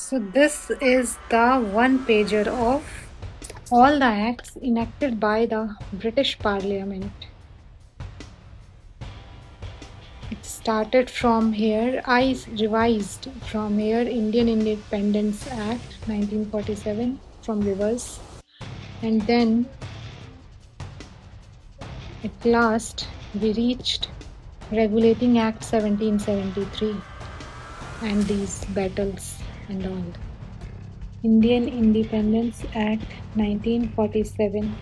So this is the one pager of all the acts enacted by the British Parliament. It started from here. I revised from here Indian Independence Act 1947 from reverse, and then at last we reached Regulating Act 1773 and these battles and all. Indian Independence Act 1947.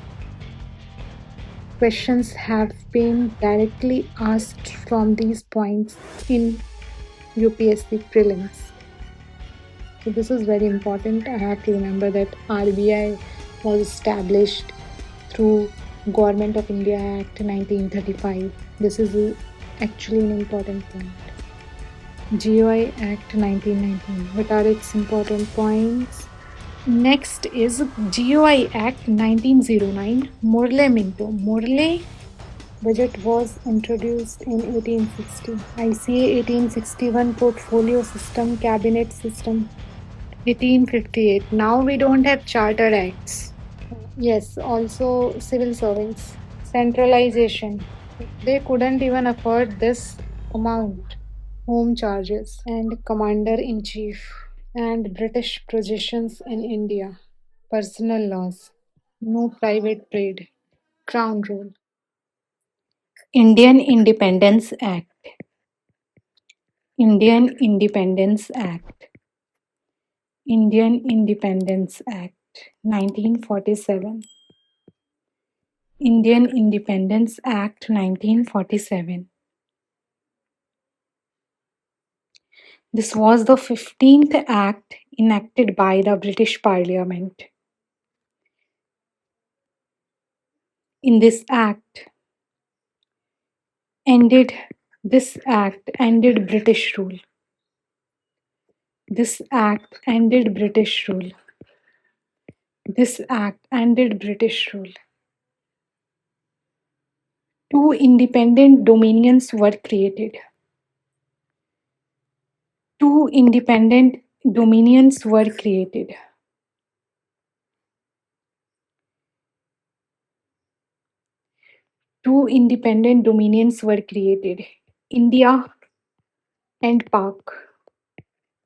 Questions have been directly asked from these points in UPSC prelims. So this is very important. I have to remember that RBI was established through Government of India Act 1935. This is actually an important point. GOI Act 1919. What are its important points? Next is GOI Act 1909, Morley Minto. Morley budget was introduced in 1860. ICA 1861, Portfolio System, Cabinet System 1858. Now we don't have Charter Acts. Yes, also civil servants. Centralization. They couldn't even afford this amount. Home charges and Commander-in-Chief and British possessions in India. Personal laws. No private trade. Crown rule. Indian Independence Act. Indian Independence Act. Indian Independence Act 1947. Indian Independence Act 1947. This was the 15th act enacted by the British Parliament. In this act ended British rule. This act ended British rule. This act ended British rule. Two independent dominions were created. Two independent dominions were created. Two independent dominions were created. India and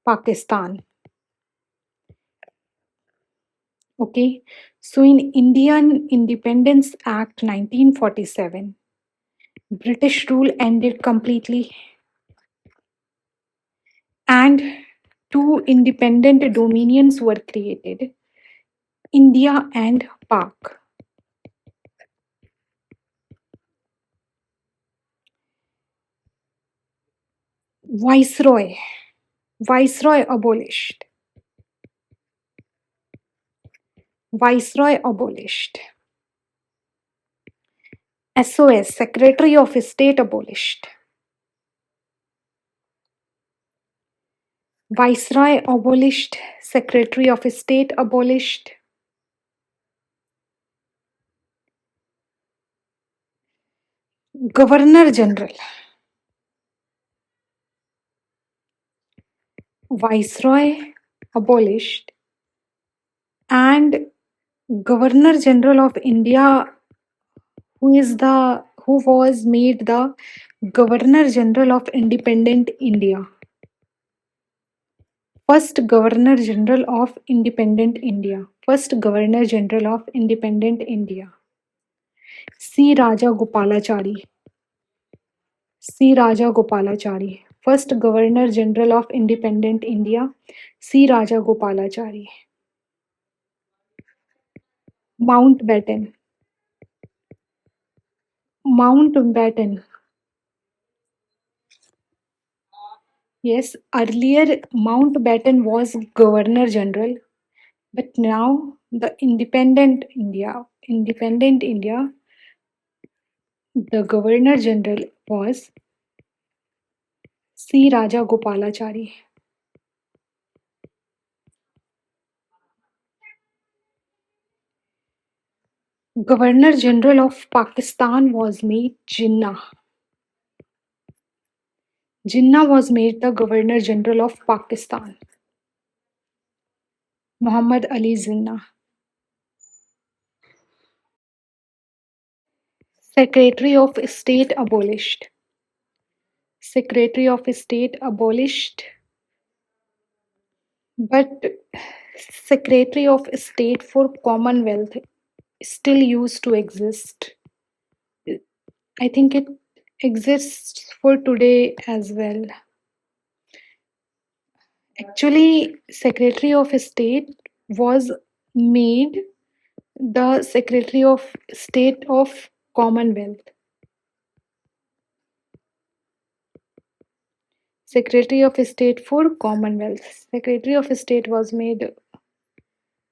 Pakistan. Okay, so in Indian Independence Act 1947, British rule ended completely and two independent dominions were created, India and Pak. Viceroy abolished. Viceroy abolished. SOS, Secretary of State abolished. Viceroy abolished. Secretary of State abolished. Governor General. Viceroy abolished. And Governor General of India, who was made the Governor General of Independent India. First Governor General of Independent India. First Governor General of Independent India. C. Raja Gopalachari. C. Raja Gopalachari. First Governor General of Independent India. C. Raja Gopalachari. Mountbatten. Mountbatten. Yes, earlier Mountbatten was Governor General, but now the independent India, the Governor General was C. Raja Gopalachari. Governor General of Pakistan was made Jinnah. Jinnah was made the Governor General of Pakistan. Muhammad Ali Jinnah. Secretary of State abolished. Secretary of State abolished, but Secretary of State for Commonwealth still used to exist. I think it exists for today as well. Actually, Secretary of State was made the Secretary of State of Commonwealth. Secretary of State for Commonwealth. Secretary of State was made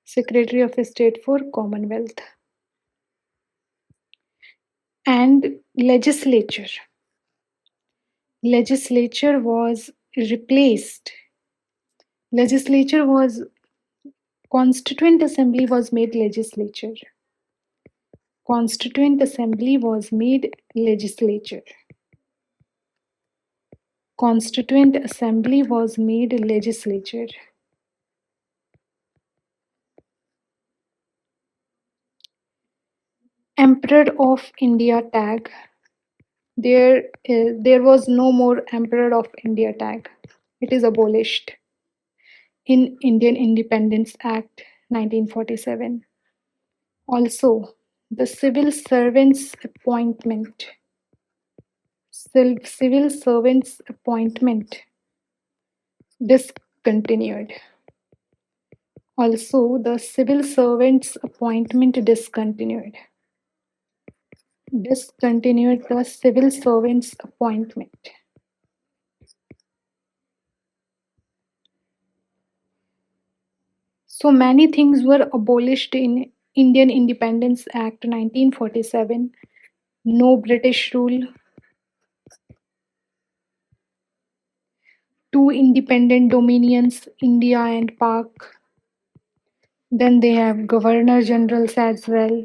Secretary of State for Commonwealth. And legislature. Legislature was replaced. Legislature was Constituent Assembly was made legislature. Constituent Assembly was made legislature. Constituent Assembly was made legislature. Emperor of India tag. There was no more Emperor of India tag. It is abolished in Indian Independence Act 1947. Also, the civil servants appointment. Civil servants appointment discontinued. Also, the civil servants appointment discontinued. Discontinued the civil servants appointment. So many things were abolished in Indian Independence Act 1947. No British rule. Two independent dominions, India and Pak. Then they have governor generals as well.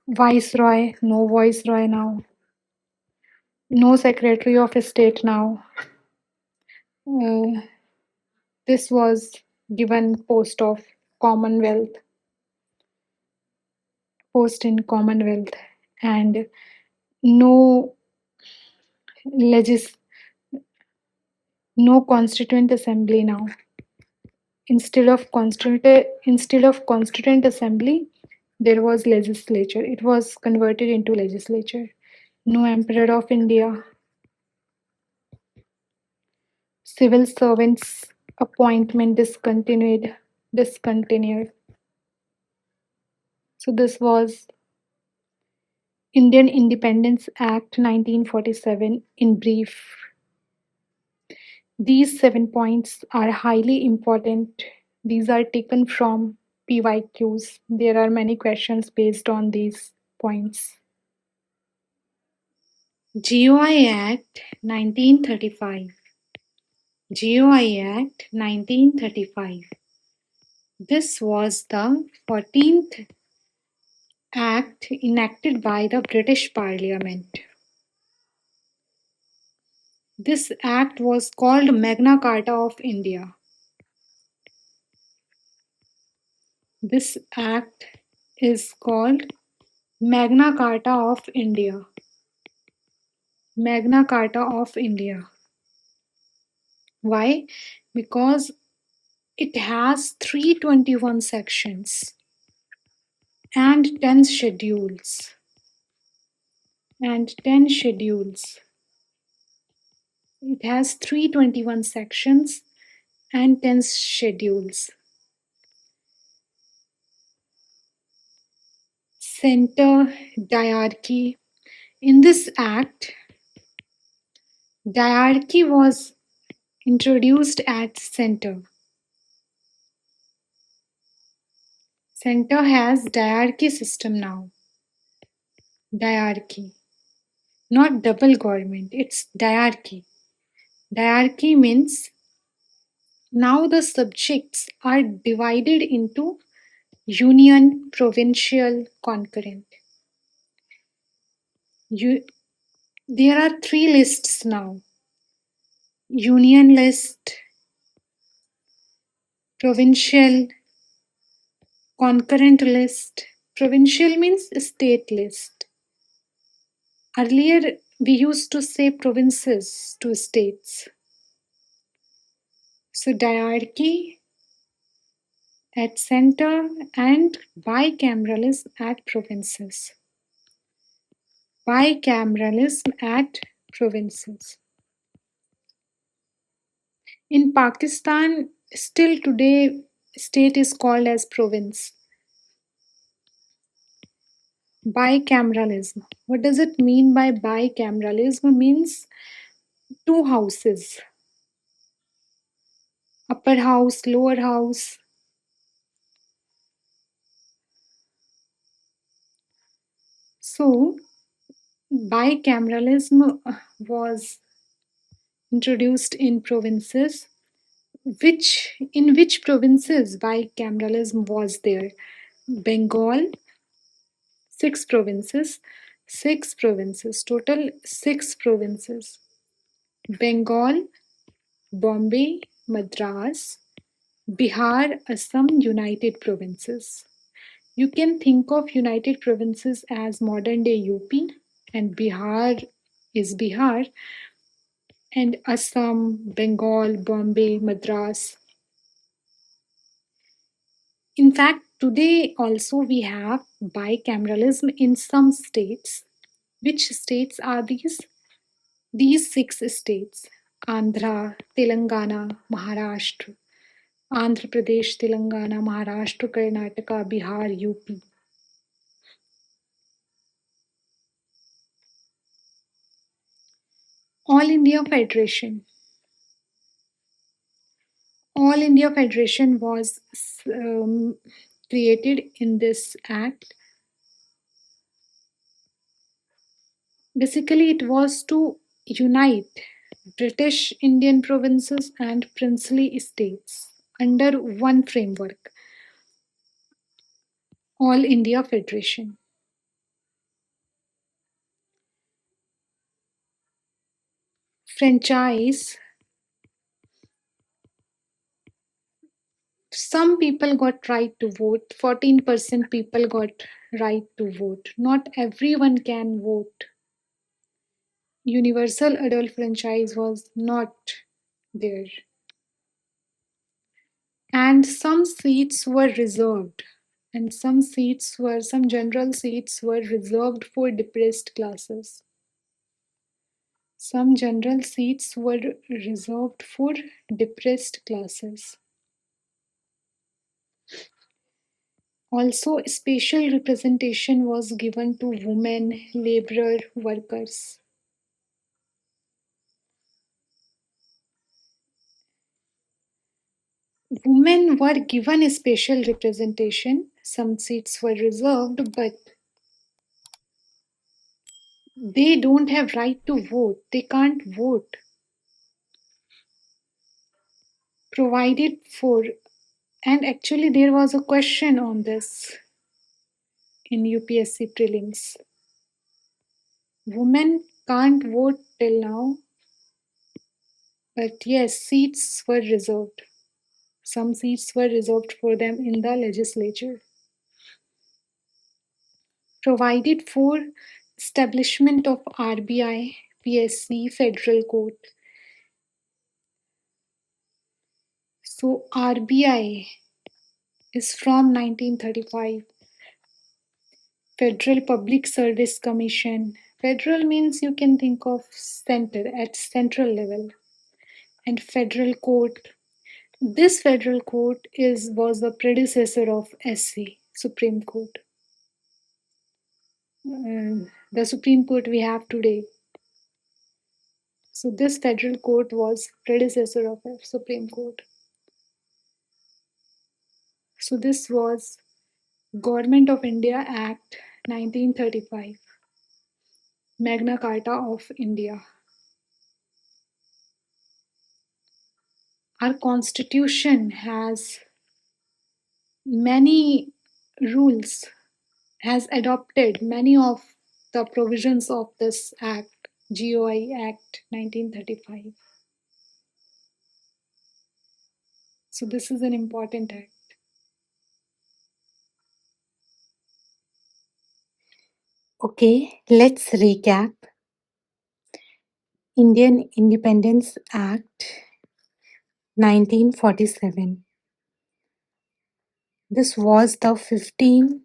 Viceroy, no viceroy now. No secretary of state now. This was given post of Commonwealth, post in Commonwealth, and no legis, no constituent assembly now. Instead of constituent assembly, there was legislature. It was converted into legislature. No Emperor of India. Civil servants appointment discontinued. So this was Indian Independence Act 1947 in brief. These 7 points are highly important. These are taken from PYQs. There are many questions based on these points. GOI Act 1935. GOI Act 1935. This was the 14th Act enacted by the British Parliament. This act was called Magna Carta of India. This act is called Magna Carta of India. Magna Carta of India. Why? Because it has 321 sections and 10 schedules. It has 321 sections and 10 schedules. Center diarchy. In this act, diarchy was introduced at center. Center has diarchy system now. Diarchy. Not double government, it's diarchy. Diarchy means now the subjects are divided into union, provincial, concurrent. There are 3 lists now. Union list, provincial Concurrent list. Provincial means state list. Earlier, we used to say provinces to states. So diarchy at center and bicameralism at provinces. Bicameralism at provinces. In Pakistan, still today, state is called as province. Bicameralism. What does it mean by bicameralism? Means two houses, upper house, lower house. So, bicameralism was introduced in provinces. Which provinces bicameralism was there? Bengal, six provinces, total six provinces. Bengal, Bombay, Madras, Bihar, Assam, United Provinces. You can think of United Provinces as modern day UP, and Bihar is Bihar, and Assam, Bengal, Bombay, Madras. In fact, today also we have bicameralism in some states. Which states are these? These six states: Andhra, Telangana, Maharashtra, Andhra Pradesh, Telangana, Maharashtra, Karnataka, Bihar, UP. All India Federation. All India Federation was created in this act. Basically, it was to unite British Indian provinces and princely states under one framework, All India Federation. Franchise. Some people got right to vote. 14% people got right to vote. Not everyone can vote. Universal adult franchise was not there. And some seats were reserved. And some general seats were reserved for depressed classes. Some general seats were reserved for depressed classes. Also, special representation was given to women, laborer, workers. Women were given a special representation. Some seats were reserved, but they don't have right to vote. They can't vote. Provided for, and actually there was a question on this in UPSC prelims. Women can't vote till now, but yes, seats were reserved. Some seats were reserved for them in the legislature. Provided for establishment of RBI, PSC, Federal Court. So RBI is from 1935. Federal Public Service Commission. Federal means you can think of center, at central level. And Federal Court. This Federal Court was the predecessor of SC, Supreme Court. The Supreme Court we have today. So this Federal Court was predecessor of the Supreme Court. So this was Government of India Act 1935, Magna Carta of India. Our constitution has many rules, has adopted many of the provisions of this act, GOI Act 1935. So this is an important act. Okay, let's recap. Indian Independence Act 1947. This was the 15th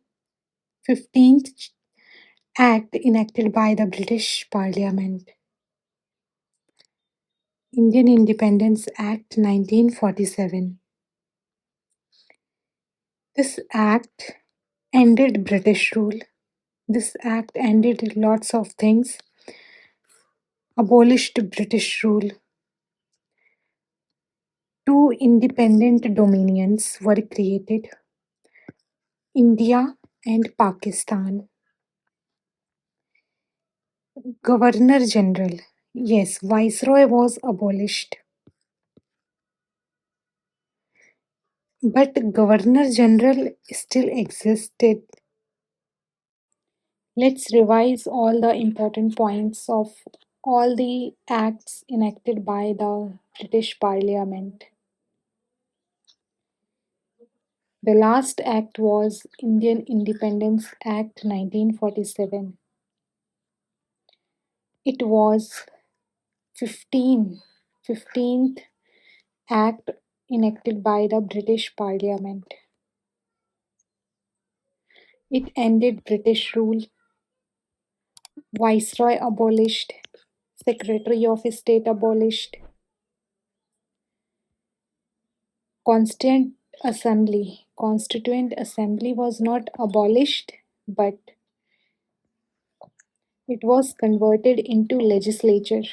act enacted by the British Parliament. Indian Independence Act 1947. This act ended British rule. This act ended lots of things, abolished British rule. Two independent dominions were created, India and Pakistan. Governor General. Yes, Viceroy was abolished. But Governor General still existed. Let's revise all the important points of all the acts enacted by the British Parliament. The last act was Indian Independence Act 1947. It was 15, 15th act enacted by the British Parliament. It ended British rule. Viceroy abolished. Secretary of State abolished. Constituent Assembly was not abolished, but it was converted into legislature.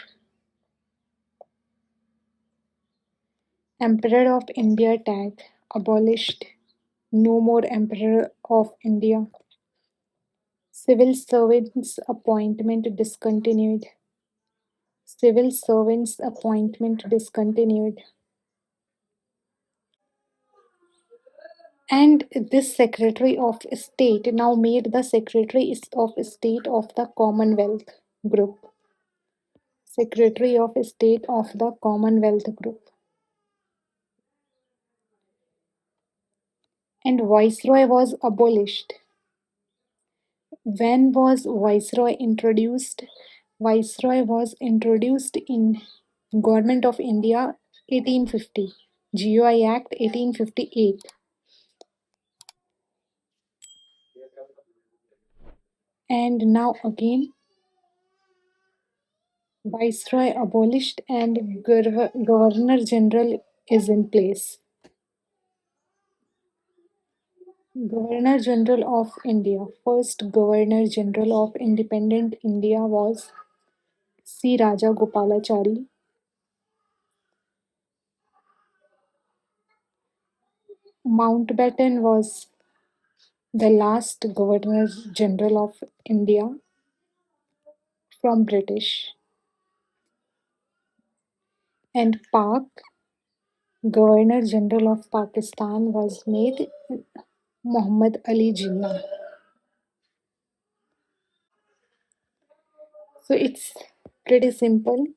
Emperor of India tag abolished. No more Emperor of India. Civil servants appointment discontinued. Civil servants appointment discontinued. And this Secretary of State now made the Secretary of State of the Commonwealth Group. Secretary of State of the Commonwealth Group. And Viceroy was abolished. When was Viceroy introduced? Viceroy was introduced in Government of India 1850, GOI Act 1858. And now again, Viceroy abolished and Governor General is in place. Governor General of India. First Governor General of Independent India was C. Raja Gopalachari. Mountbatten was the last Governor General of India from British. And Pak, Governor General of Pakistan, was made Muhammad Ali Jinnah. So it's pretty simple.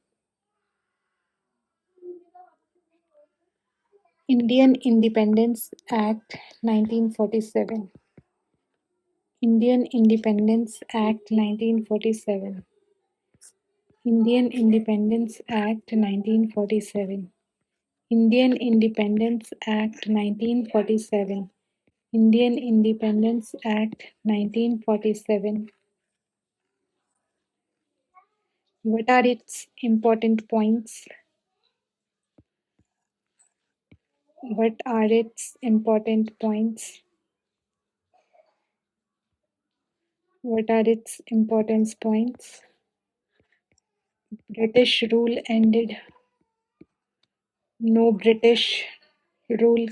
Indian Independence Act 1947. Indian Independence Act 1947. Indian Independence Act 1947. Indian Independence Act 1947. Indian Independence Act 1947. What are its important points? What are its important points? What are its importance points? British rule ended. No British rule.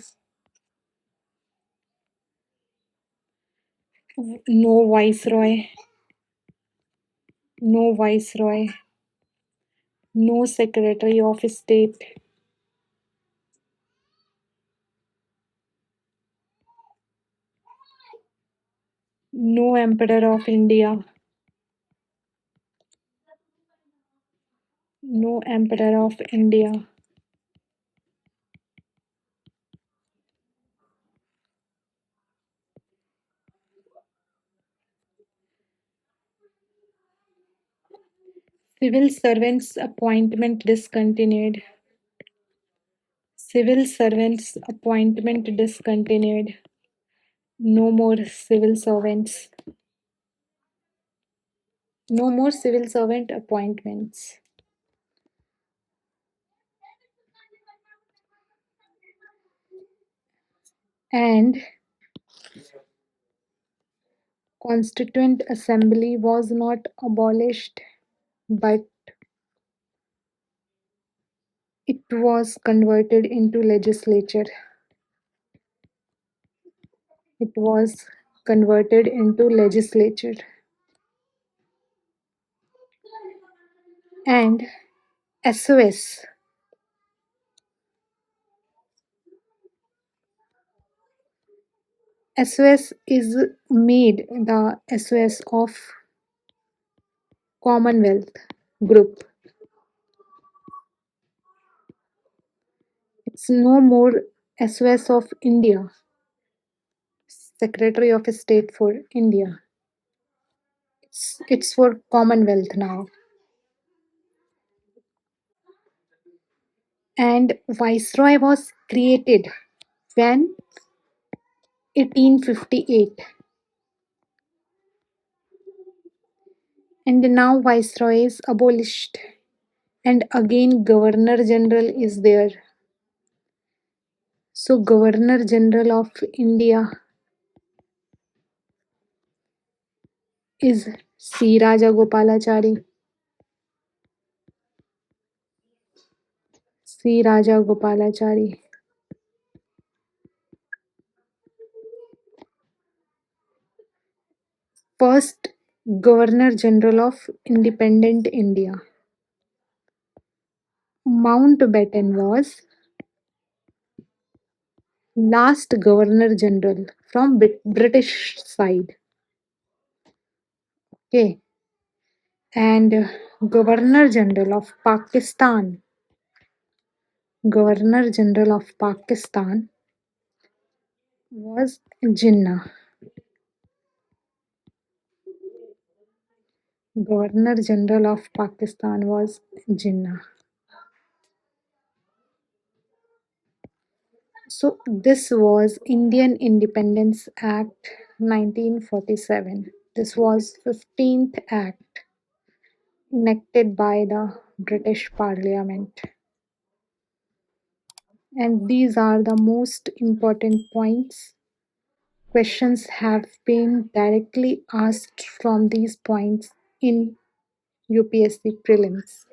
No viceroy. No viceroy. No secretary of state. No emperor of India. No emperor of India. Civil servants appointment discontinued. Civil servants appointment discontinued. No more civil servants. No more civil servant appointments. And Constituent Assembly was not abolished, but it was converted into legislature. It was converted into legislature. And SOS. SOS is made the SOS of Commonwealth Group. It's no more SOS of India, Secretary of State for India. It's for Commonwealth now. And Viceroy was created when 1858. And now Viceroy is abolished. And again Governor General is there. So Governor General of India is C. Rajagopalachari. C. Rajagopalachari. First Governor General of Independent India. Mountbatten was last Governor General from British side. Okay. And Governor General of Pakistan. Governor General of Pakistan was Jinnah. Governor General of Pakistan was Jinnah. So this was Indian Independence Act 1947. This was 15th act enacted by the British Parliament. And these are the most important points. Questions have been directly asked from these points in UPSC prelims.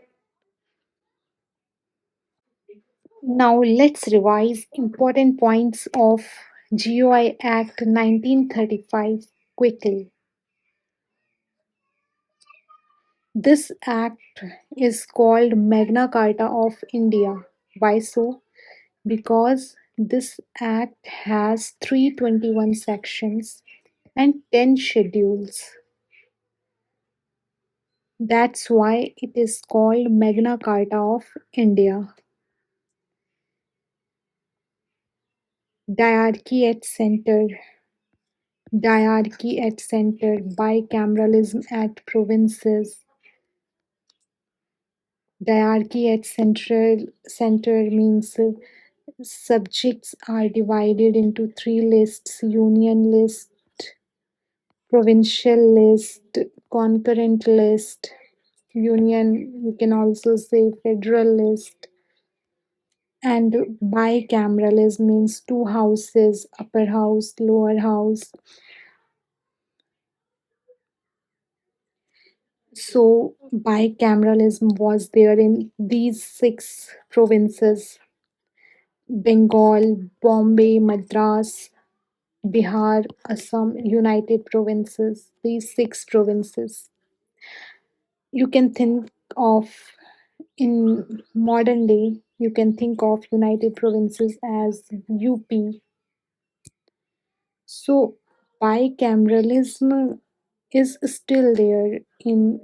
Now let's revise important points of GOI Act 1935 quickly. This act is called Magna Carta of India. Why so? Because this act has 321 sections and 10 schedules. That's why it is called Magna Carta of India. Diarchy at center. Diarchy at center. Bicameralism at provinces. Diarchy at center means subjects are divided into three lists: union list, provincial list, concurrent list. Union, you can also say federal list. And bicameralism means two houses, upper house, lower house. So bicameralism was there in these six provinces: Bengal, Bombay, Madras, Bihar, Assam, United Provinces, these six provinces. You can think of, in modern day, you can think of United Provinces as UP. So bicameralism is still there in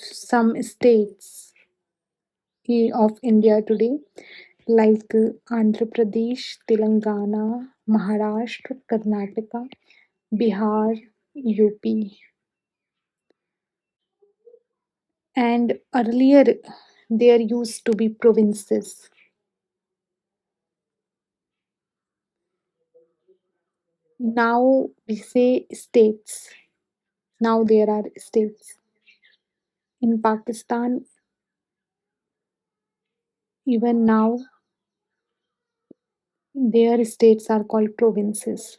some states of India today, like Andhra Pradesh, Telangana, Maharashtra, Karnataka, Bihar, UP. And earlier, there used to be provinces. Now we say states. Now there are states. In Pakistan, even now, their states are called provinces.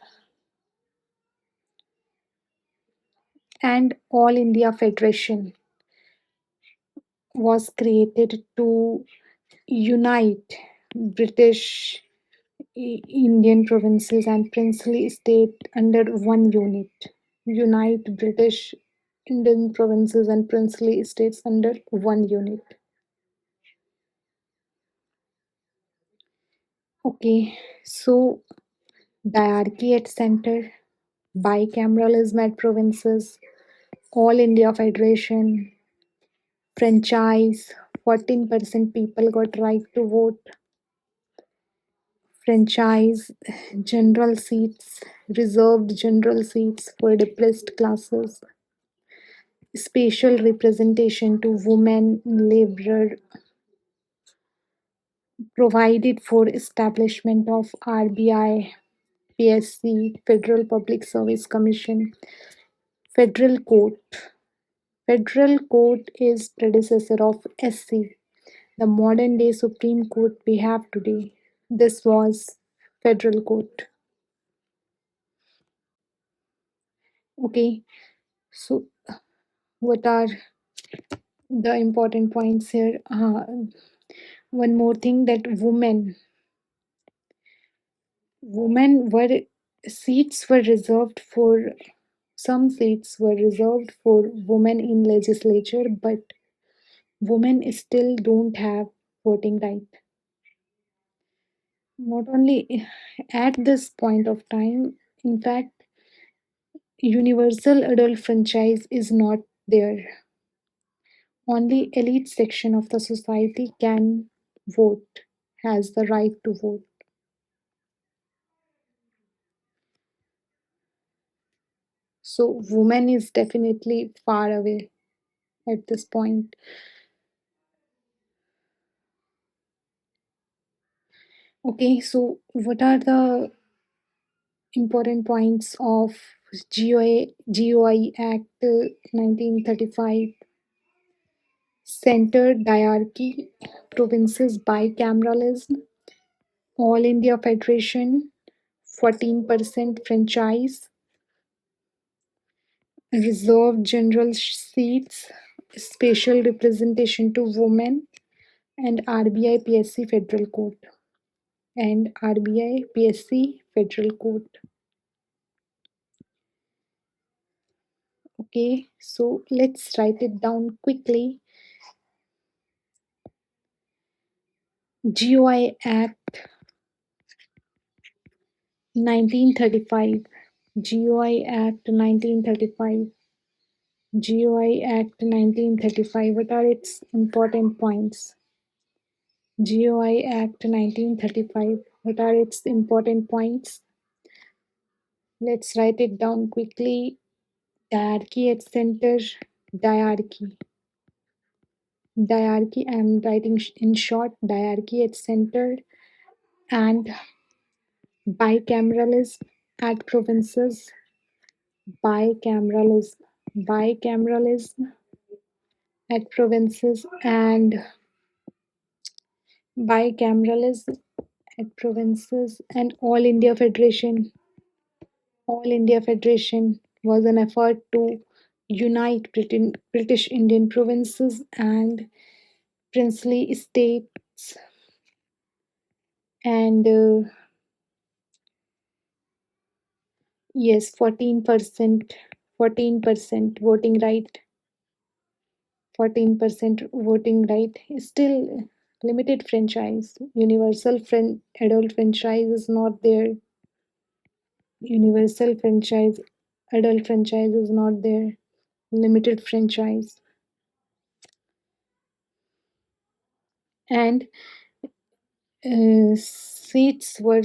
And All India Federation was created to unite British Indian provinces and princely state under one unit. Unite British Indian provinces and princely states under one unit. Okay, so diarchy at center, bicameralism at provinces, All India Federation, franchise, 14% people got right to vote, franchise, general seats, reserved general seats for depressed classes, spatial representation to women, laborer, provided for establishment of RBI, PSC, Federal Public Service Commission, Federal Court. Federal Court is predecessor of SC, the modern day Supreme Court we have today. This was Federal Court. Okay, so what are the important points here? One more thing that women were seats were reserved for some seats were reserved for women in legislature, but women still don't have voting right. Not only at this point of time, in fact, universal adult franchise is not there. Only elite section of the society can vote, has the right to vote. So woman is definitely far away at this point. Okay, so what are the important points of GOI Act 1935? Centered diarchy, provinces bicameralism, All India Federation, 14% franchise, reserved general seats, special representation to women, and RBI PSC Federal Court. And RBI PSC Federal Court. Okay, so let's write it down quickly. GOI Act 1935. GOI Act 1935. GOI Act 1935. What are its important points? GOI Act 1935. What are its important points? Let's write it down quickly. Diarchy at center. Diarchy. Diarchy. I'm writing in short. Diarchy at center. And bicameralism at provinces. Bicameralism. Bicameralism at provinces and bicameralism at provinces and All India Federation. All India Federation was an effort to unite British Indian provinces and princely states and yes, 14% voting right, 14% voting right. Still limited franchise. Universal adult franchise is not there. Universal franchise, adult franchise is not there. Limited franchise. And seats were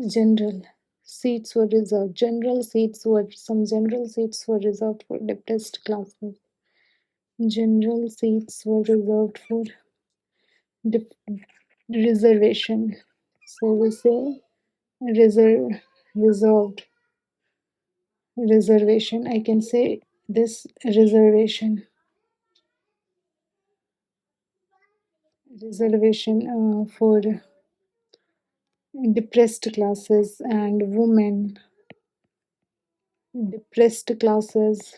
general. Seats were reserved. General seats were reserved for depressed classes. General seats were reserved for dif- reservation. So we say reserved reservation. I can say this reservation for depressed classes and women, depressed classes,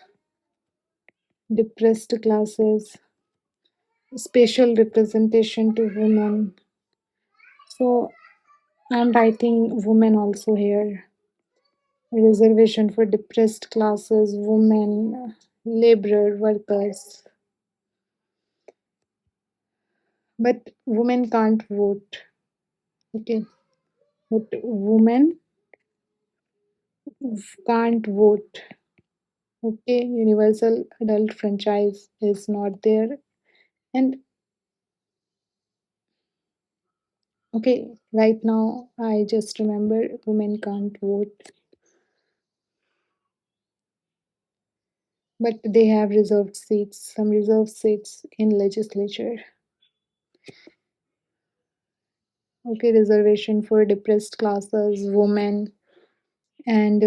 depressed classes, special representation to women. So I'm writing women also here. Reservation for depressed classes, women, laborer, workers. But women can't vote. Okay. But women can't vote. Okay. Universal adult franchise is not there. And okay, right now I just remember women can't vote, but they have reserved seats, some reserved seats in legislature. Okay, reservation for depressed classes, women, and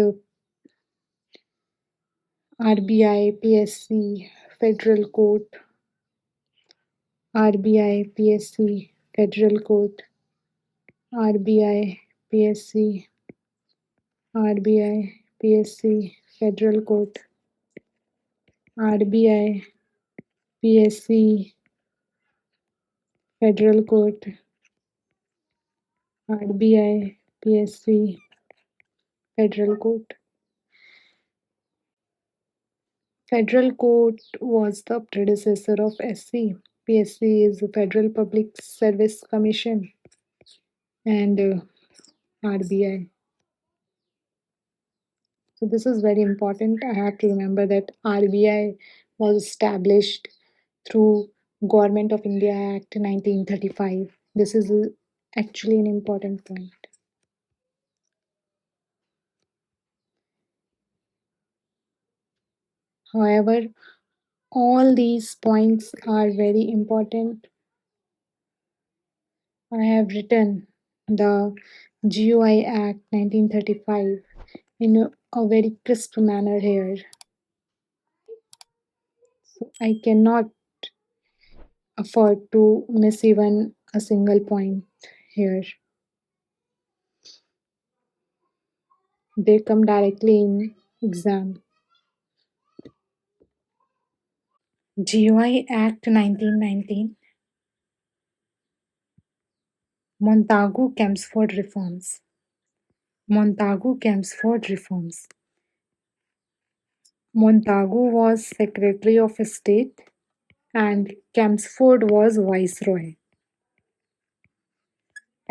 RBI, PSC, Federal Court, RBI, PSC, Federal Court, RBI, PSC, RBI, PSC, Federal Court, RBI, PSC, Federal Court, RBI, PSC, Federal Court. Federal Court was the predecessor of SC. PSC is the Federal Public Service Commission, and RBI. So this is very important. I have to remember that RBI was established through Government of India Act 1935. This is actually an important point. However, all these points are very important. I have written the GOI Act 1935 in a very crisp manner here. So I cannot afford to miss even a single point here. They come directly in exam. GOI Act 1919, Montagu-Chelmsford Reforms. Montagu-Chelmsford Reforms. Montagu was Secretary of State and Chelmsford was Viceroy.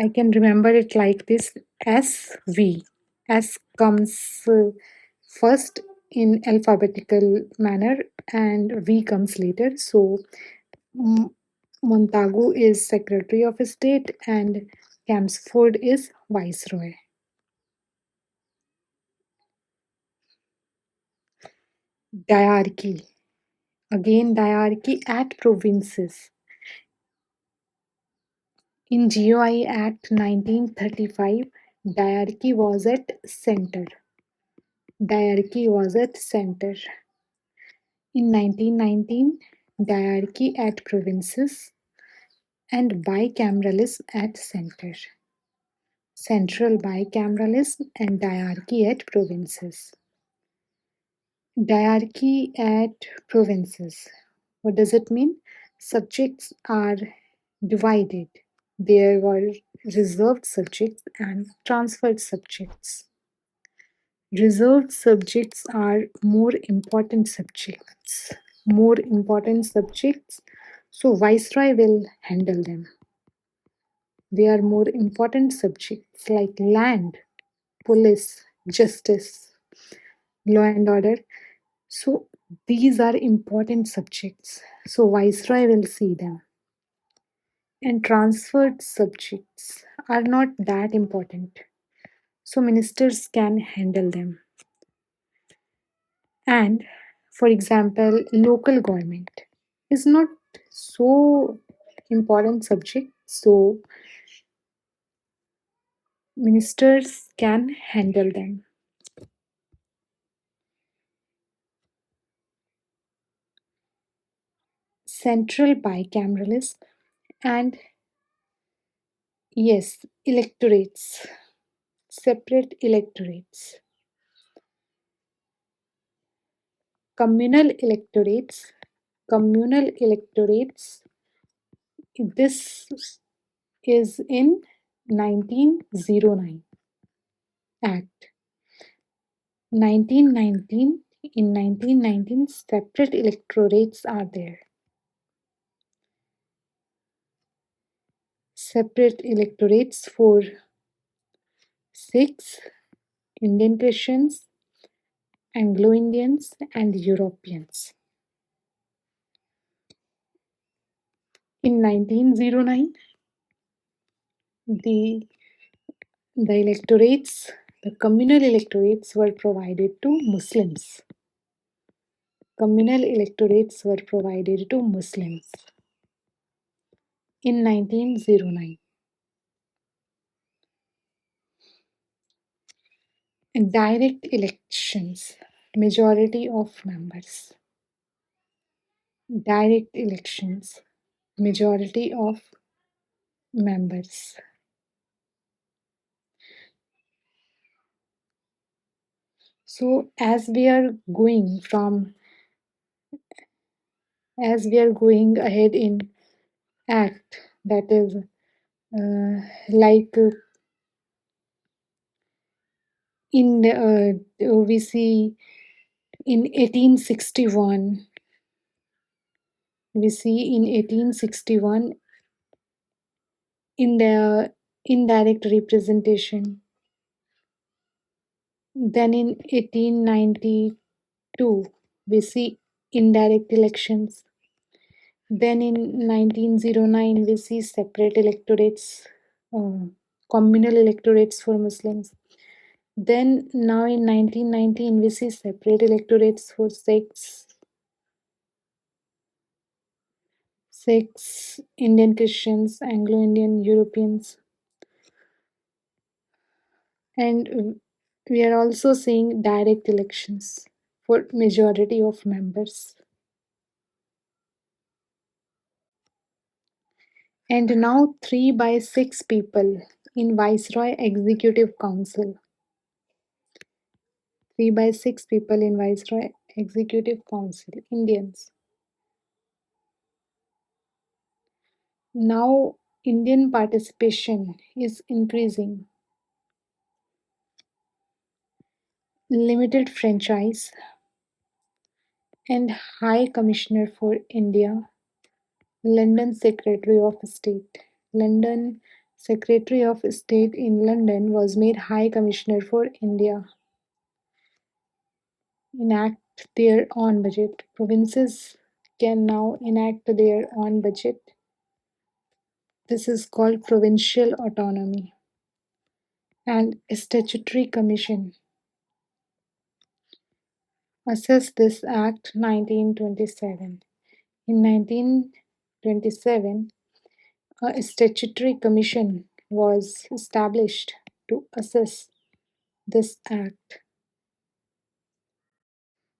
I can remember it like this: SV. S comes first in alphabetical manner and V comes later. So Montagu is Secretary of State and Chelmsford is Viceroy. Diarchy. Again, diarchy at provinces. In GOI Act 1935, diarchy was at center. Diarchy was at center. In 1919, diarchy at provinces and bicameralism at center. Central bicameralism and diarchy at provinces. Diarchy at provinces. What does it mean? Subjects are divided. There were reserved subjects and transferred subjects. Reserved subjects are more important subjects. More important subjects. So Viceroy will handle them. They are more important subjects like land, police, justice, law and order. So these are important subjects. So Viceroy will see them. And transferred subjects are not that important. So ministers can handle them. And for example, local government. is not so important subject, so ministers can handle them. Central bicameralism and yes, electorates, separate electorates. Communal electorates, communal electorates, this is in 1909 Act. 1919, in 1919, separate electorates are there. Separate electorates for Sikhs, Indian Christians, Anglo Indians, and Europeans. In 1909, the electorates, the communal electorates were provided to Muslims. Communal electorates were provided to Muslims in 1909. Direct elections, majority of members. Direct elections, majority of members. So as we are going ahead in act, that is like in we see in 1861, in 1861 in the indirect representation. Then in 1892 we see indirect elections. Then in 1909 we see separate electorates, uh, communal electorates for Muslims. Then now in 1919 we see separate electorates for Sikhs, Indian Christians, Anglo Indian, Europeans. And we are also seeing direct elections for majority of members. And now 3 by 6 people in Viceroy Executive Council. 3 by 6 people in Viceroy Executive Council, Indians. Now Indian participation is increasing. Limited franchise and High Commissioner for India, London Secretary of State. London Secretary of State in London was made High Commissioner for India. Enact their own budget. Provinces can now enact their own budget. This is called provincial autonomy. And a statutory commission assessed this Act 1927. In 1927, a statutory commission was established to assess this act.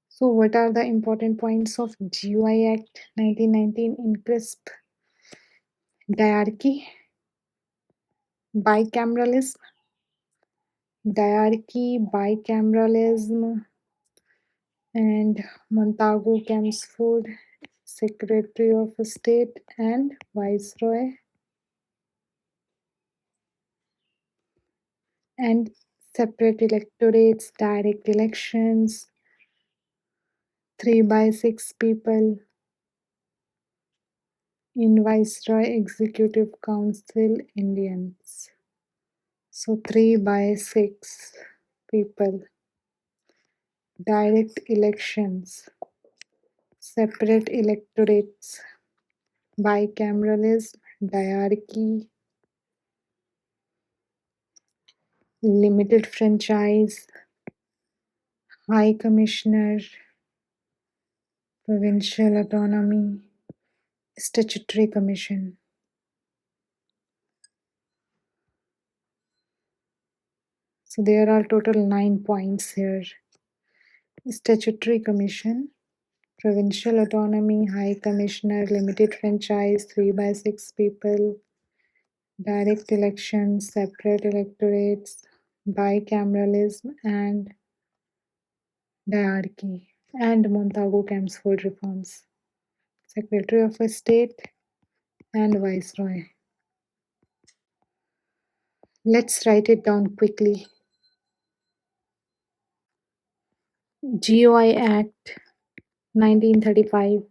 So, what are the important points of GUI Act 1919 in crisp? Diarchy, bicameralism, bicameralism, and Montagu Chelmsford, Secretary of State and Viceroy, and separate electorates, direct elections, 3 by 6 people in Viceroy Executive Council, Indians. So 3 by 6 people. Direct elections, separate electorates, bicameralism, diarchy, limited franchise, high commissioner, provincial autonomy, Statutory Commission. So there are total 9 points here. Statutory Commission, Provincial Autonomy, High Commissioner, Limited Franchise, 3 by 6 people, direct elections, separate electorates, bicameralism, and diarchy, and Montagu-Chelmsford reforms, Secretary of State, and Viceroy. Let's write it down quickly. GOI Act 1935.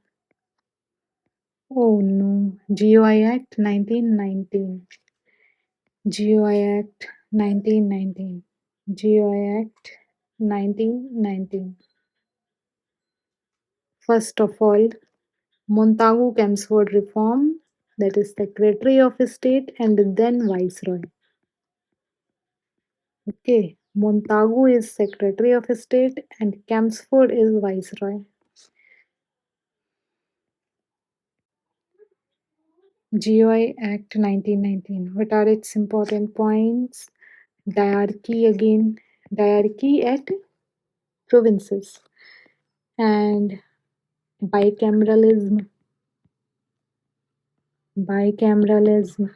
Oh no, GOI Act 1919. GOI Act 1919. GOI Act 1919. First of all, Montagu-Chelmsford reform, that is Secretary of State and then Viceroy. Okay, Montagu is Secretary of State and Chelmsford is Viceroy. GOI Act 1919. What are its important points? Diarchy again, diarchy at provinces, and bicameralism, bicameralism,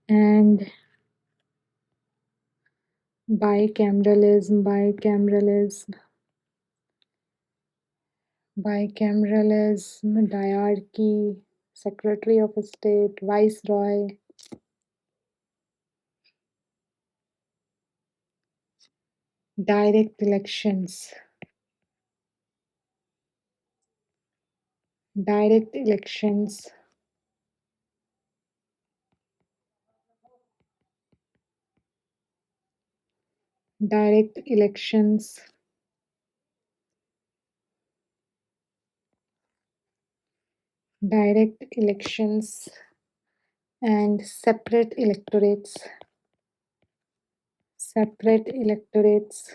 and bicameralism, diarchy, Secretary of State, Viceroy, direct elections, direct elections, direct elections, direct elections, and separate electorates, separate electorates,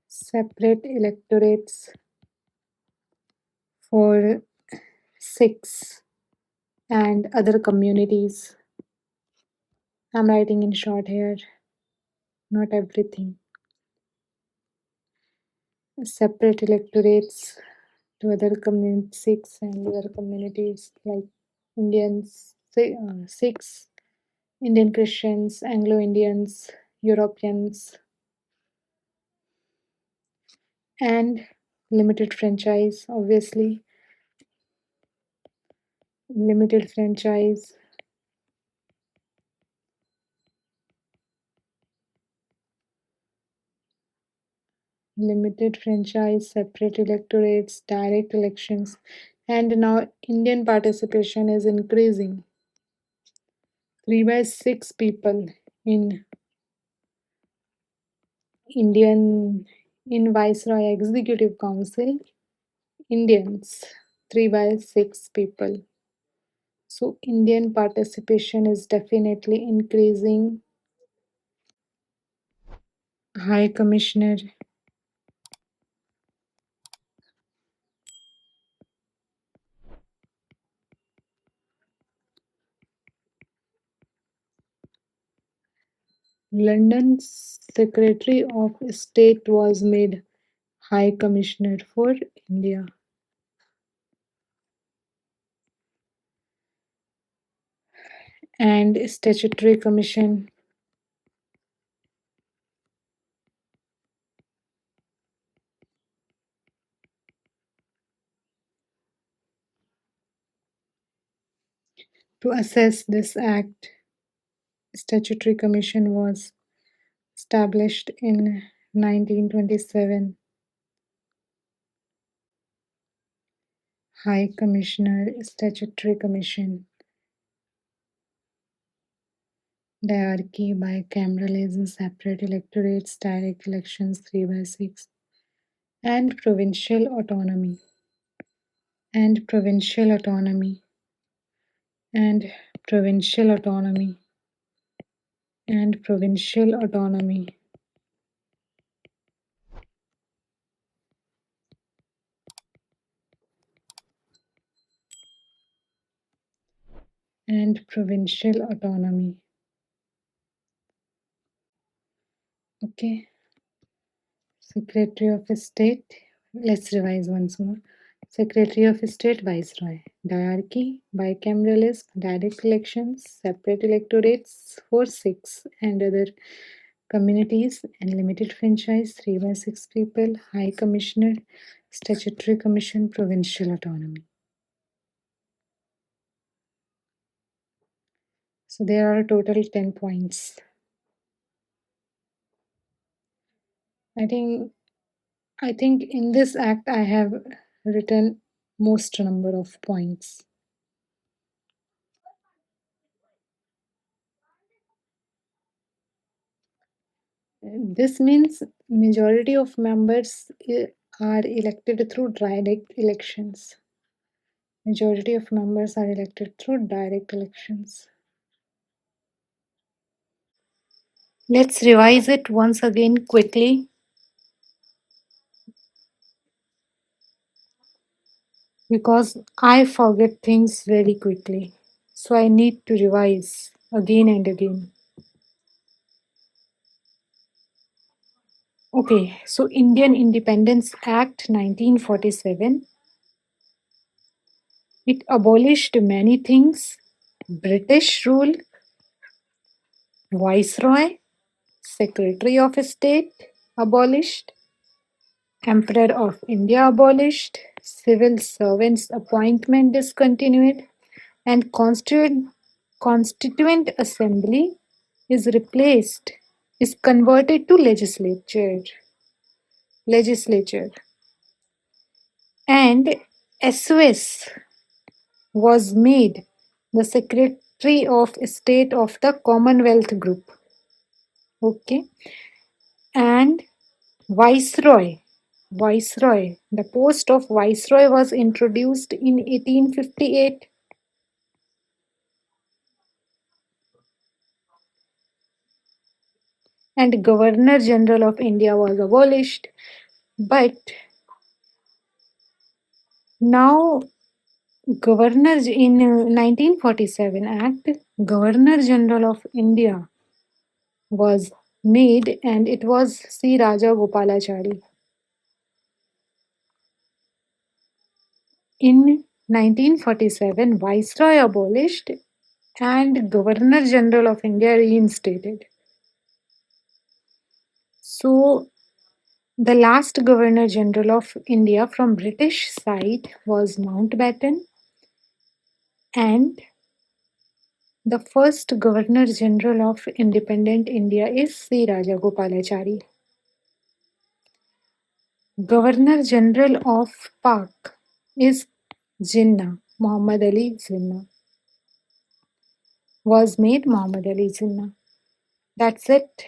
separate electorates for Sikhs and other communities. I'm writing in short here, not everything. Separate electorates to other communities, Sikhs and other communities like Indians, Sikhs, Indian Christians, Anglo Indians, Europeans, and limited franchise, obviously. Limited franchise, limited franchise, separate electorates, direct elections, and now Indian participation is increasing. 3 by 6 people in Indian in Viceroy Executive Council, Indians, 3 by 6 people. So Indian participation is definitely increasing. High Commissioner, London's Secretary of State was made High Commissioner for India. And Statutory Commission, to assess this act, Statutory Commission was established in 1927. High Commissioner, Statutory Commission, diarchy, bicameralism, separate electorates, direct elections 3 by 6, and provincial autonomy, and provincial autonomy, and provincial autonomy, and provincial autonomy. and provincial autonomy. Okay. Secretary of State. Let's revise once more. Secretary of State, Viceroy. Diarchy, bicameralism, direct elections, separate electorates for 6 and other communities, and limited franchise, 3 by 6 people, High Commissioner, Statutory Commission, provincial autonomy. So there are a total 10 points. I think in this act I have written most number of points. This means majority of members are elected through direct elections. Majority of members are elected through direct elections. Let's revise it once again quickly, because I forget things very quickly. So I need to revise again and again. Okay, so Indian Independence Act 1947. It abolished many things: British rule, Viceroy, Secretary of State abolished, Emperor of India abolished, civil servants appointment discontinued, and Constituent Assembly is converted to legislature, and SOS was made the Secretary of State of the Commonwealth Group. Okay, and Viceroy. The post of Viceroy was introduced in 1858. And Governor General of India was abolished. But now, in 1947 Act, Governor General of India was made, and it was C. Raja Gopalachari. In 1947, Viceroy abolished and Governor General of India reinstated. So, the last Governor General of India from British side was Mountbatten, and the first Governor General of independent India is C. Rajagopalachari. Governor General of Pak is Jinnah, Muhammad Ali Jinnah. Was made Muhammad Ali Jinnah. That's it.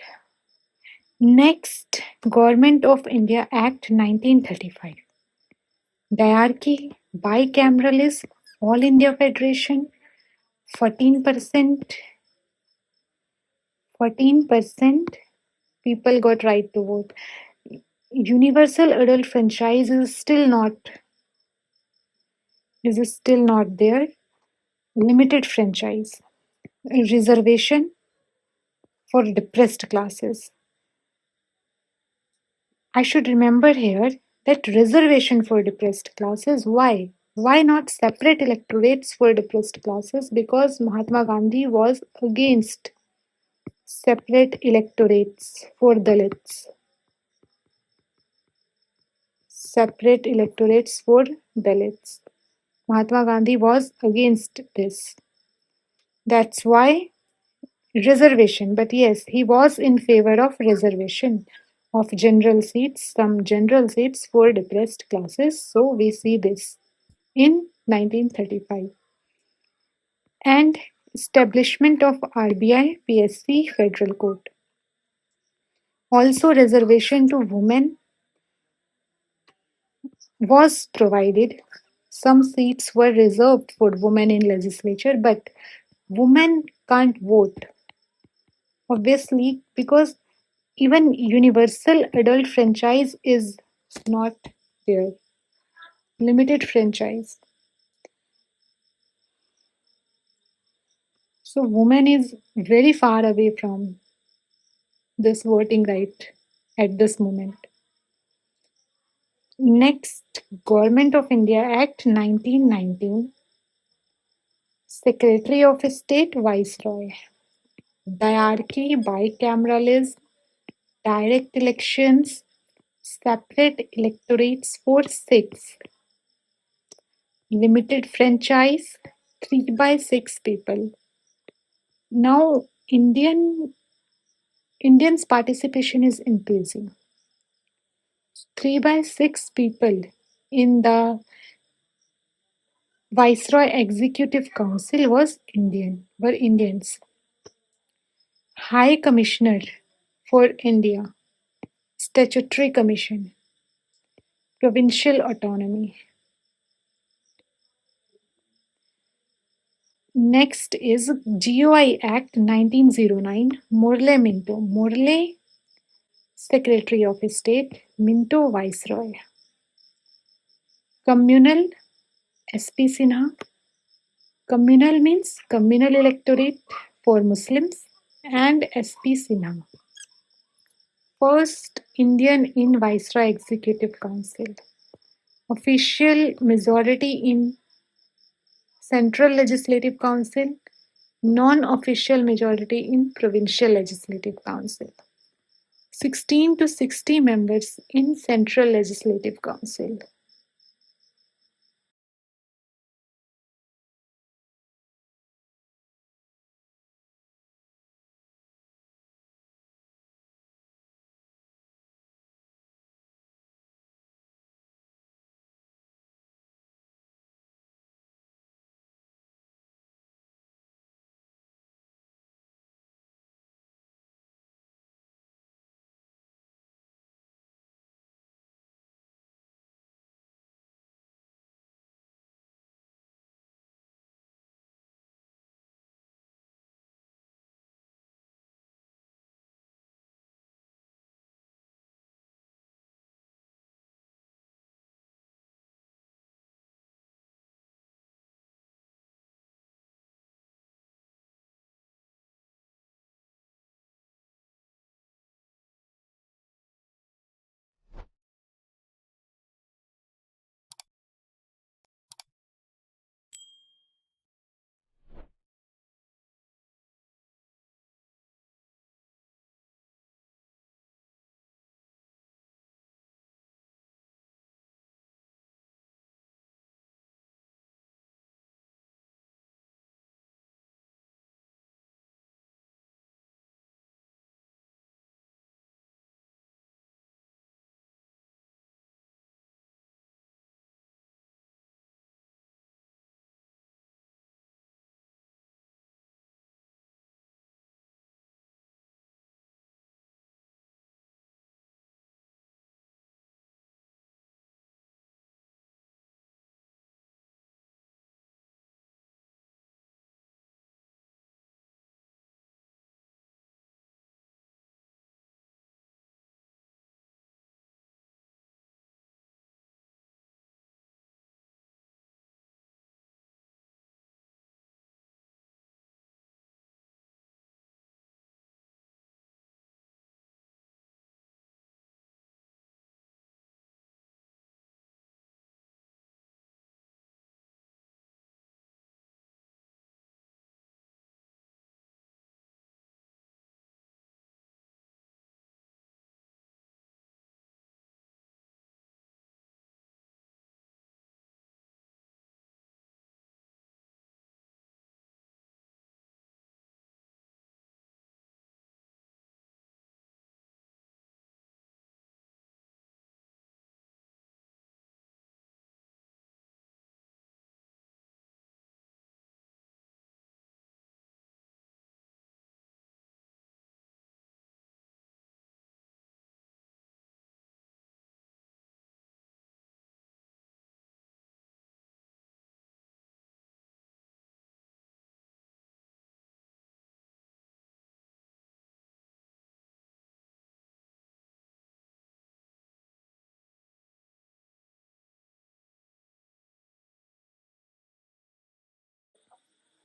Next, Government of India Act 1935. Diarchy, bicameralism, All India Federation, 14% people got right to vote. Universal adult franchise is still not there. Limited franchise. Reservation for depressed classes. I should remember here that reservation for depressed classes. Why? Why not separate electorates for depressed classes? Because Mahatma Gandhi was against separate electorates for Dalits. Separate electorates for Dalits. Mahatma Gandhi was against this. That's why reservation. But yes, he was in favor of reservation of general seats, some general seats for depressed classes. So we see this in 1935. And establishment of RBI, PSC, Federal Court. Also, reservation to women was provided. Some seats were reserved for women in legislature, but women can't vote. Obviously, because even universal adult franchise is not there. Limited franchise. So women is very far away from this voting right at this moment. Next, Government of India Act 1919, Secretary of State Viceroy, diarchy, bicameralism, direct elections, separate electorates for seats, limited franchise, 3 by 6 people. Now, Indians' participation is increasing. 3 by 6 people in the Viceroy Executive Council were Indians. High Commissioner for India, Statutory Commission, Provincial Autonomy. Next is GOI Act 1909, Morley Minto. Morley, Secretary of State, Minto, Viceroy. Communal, SP Sinha. Communal means communal electorate for Muslims, and SP Sinha. First Indian in Viceroy Executive Council. Official majority in Central Legislative Council. Non-official majority in Provincial Legislative Council. 16 to 60 members in Central Legislative Council.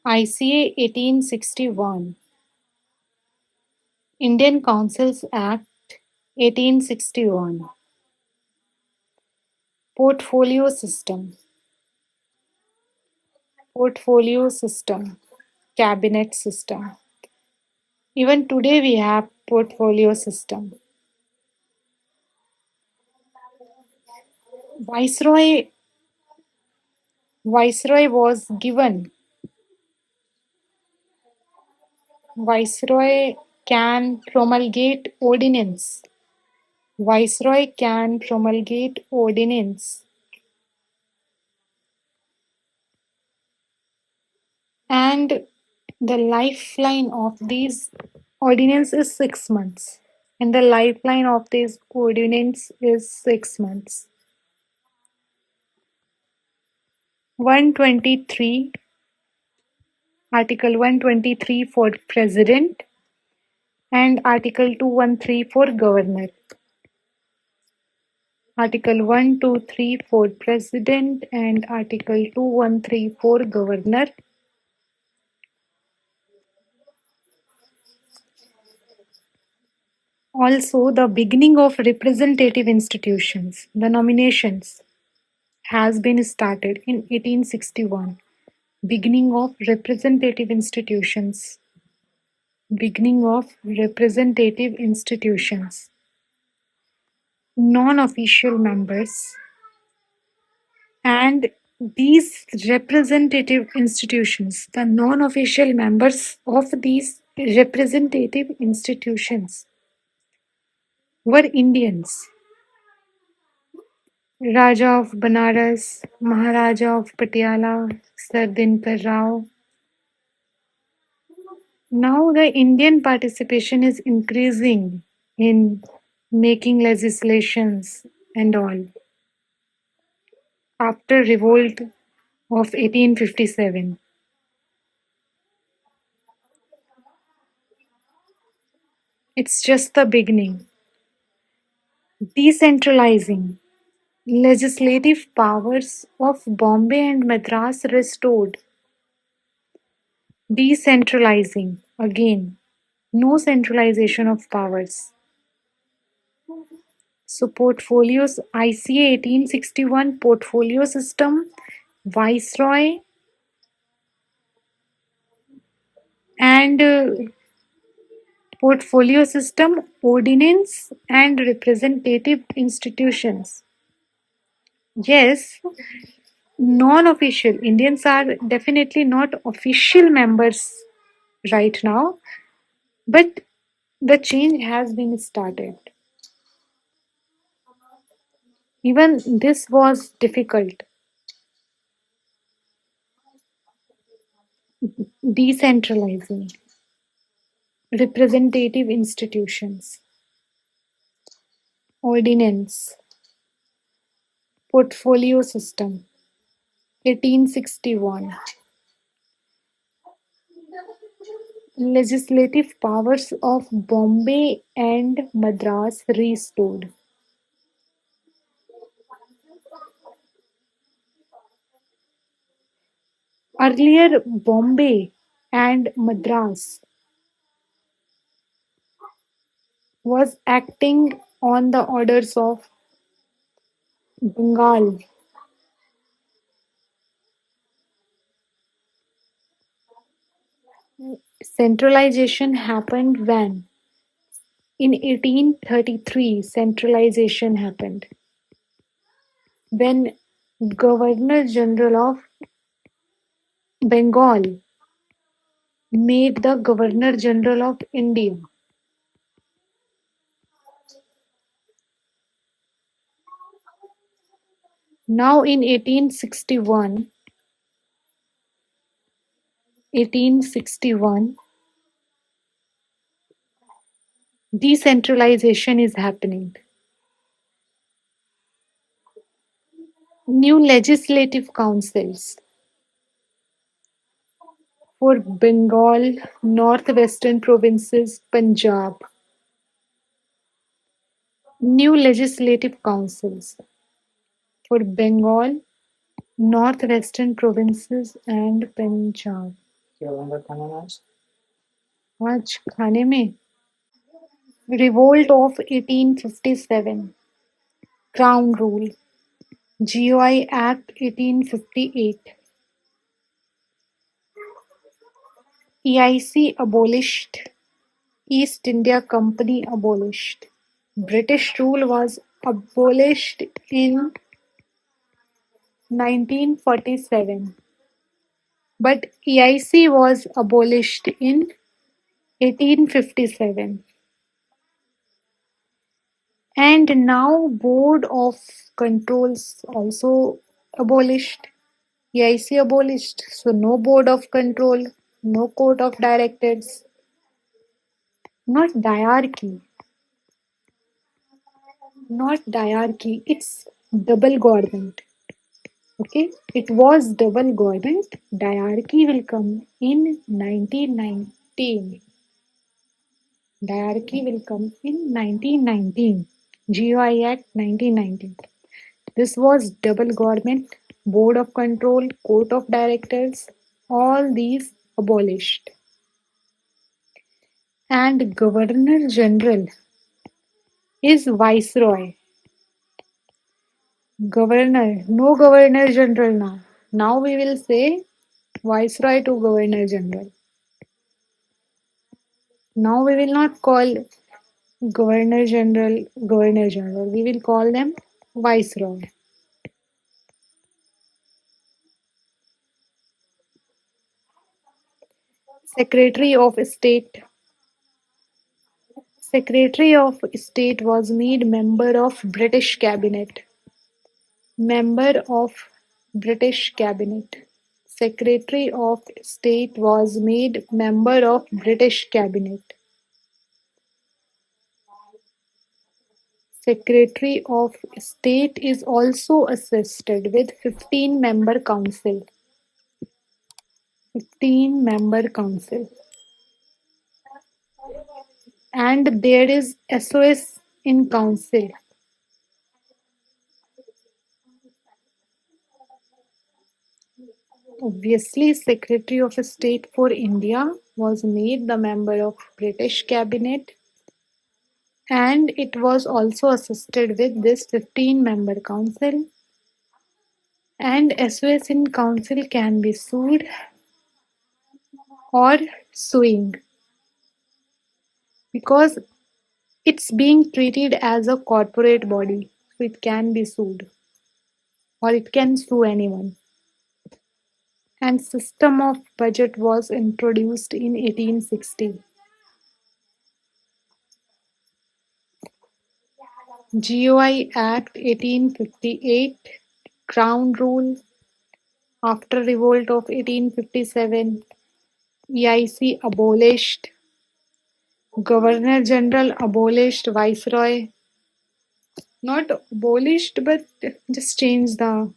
ICA 1861, Indian Councils Act 1861, Portfolio System, Portfolio System, Cabinet System. Even today we have portfolio system. Viceroy Viceroy was given. Viceroy can promulgate ordinance. Viceroy can promulgate ordinance. And the lifeline of these ordinance is 6 months. And the lifeline of this ordinance is 6 months. 123, Article 123 for President and Article 213 for Governor. Article 123 for President and Article 213 for Governor. Also, the beginning of representative institutions, the nominations, has been started in 1861. Beginning of representative institutions. Beginning of representative institutions. Non-official members. And these representative institutions, the non-official members of these representative institutions were Indians. Raja of Banaras, Maharaja of Patiala, Sir Dinkar Rao. Now the Indian participation is increasing in making legislations and all. After revolt of 1857. It's just the beginning. Decentralizing. Legislative powers of Bombay and Madras restored. Decentralizing. Again, no centralization of powers. So portfolios, ICA 1861 portfolio system, Viceroy, and portfolio system, ordinance, and representative institutions. Yes, non-official. Indians are definitely not official members right now, but the change has been started. Even this was difficult. Decentralizing. Representative institutions. Ordinance. Portfolio system. 1861. Legislative powers of Bombay and Madras restored. Earlier, Bombay and Madras was acting on the orders of Bengal. Centralization happened when? In 1833, centralization happened. When Governor General of Bengal made the Governor General of India. Now in 1861, decentralization is happening. New legislative councils for Bengal, northwestern provinces, Punjab. New legislative councils for Bengal, northwestern provinces, and Punjab. आज खाने में revolt of 1857, crown rule, GOI act 1858, EIC abolished, East India Company abolished, British rule was abolished in 1947, but EIC was abolished in 1857. And now Board of Controls also abolished, EIC abolished, so no Board of Control, no Court of Directors, not diarchy, not diarchy, it's double government. Okay, it was double government. Diarchy will come in 1919. Diarchy will come in 1919. GOI Act 1919. This was double government, board of control, court of directors, all these abolished. And Governor General is Viceroy. Governor, no Governor General now. Now we will say Viceroy to Governor General. Now we will not call Governor General Governor General. We will call them Viceroy. Secretary of State. Secretary of State was made member of British Cabinet. Member of British Cabinet. Secretary of State was made member of British Cabinet. Secretary of State is also assisted with 15-member council. 15-member council. And there is SOS in council. Obviously, Secretary of State for India was made the member of British Cabinet, and it was also assisted with this 15-member council. And SOS in council can be sued or suing because it's being treated as a corporate body, so it can be sued or it can sue anyone. And system of budget was introduced in 1860. GOI Act 1858, Crown Rule after revolt of 1857, EIC abolished, Governor General abolished, Viceroy not abolished but just changed the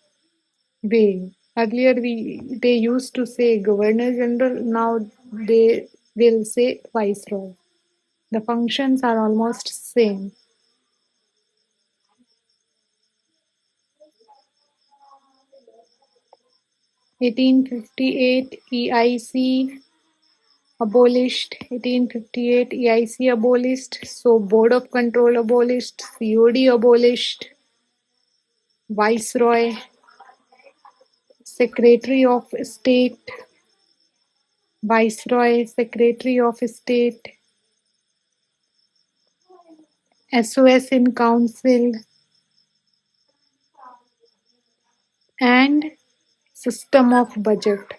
way. Earlier they used to say Governor General, now they will say Viceroy. The functions are almost same. 1858 EIC abolished. 1858 EIC abolished. So Board of Control abolished. COD abolished. Viceroy. Secretary of State. Viceroy. Secretary of State. SOS in Council. And System of Budget.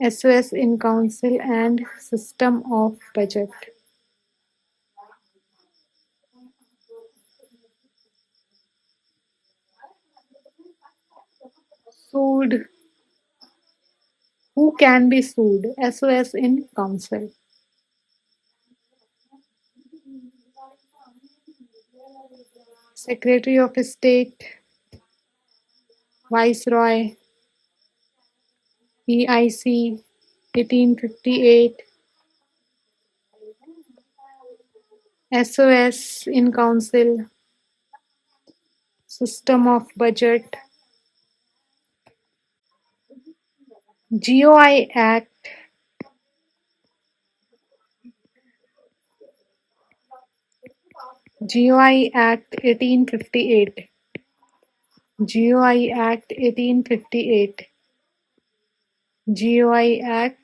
SOS in Council and System of Budget. Sued. Who can be sued? SOS in Council. Secretary of State, Viceroy, EIC, 1858, SOS in Council, System of Budget, GOI Act GOI Act 1858. GOI Act 1858. GOI Act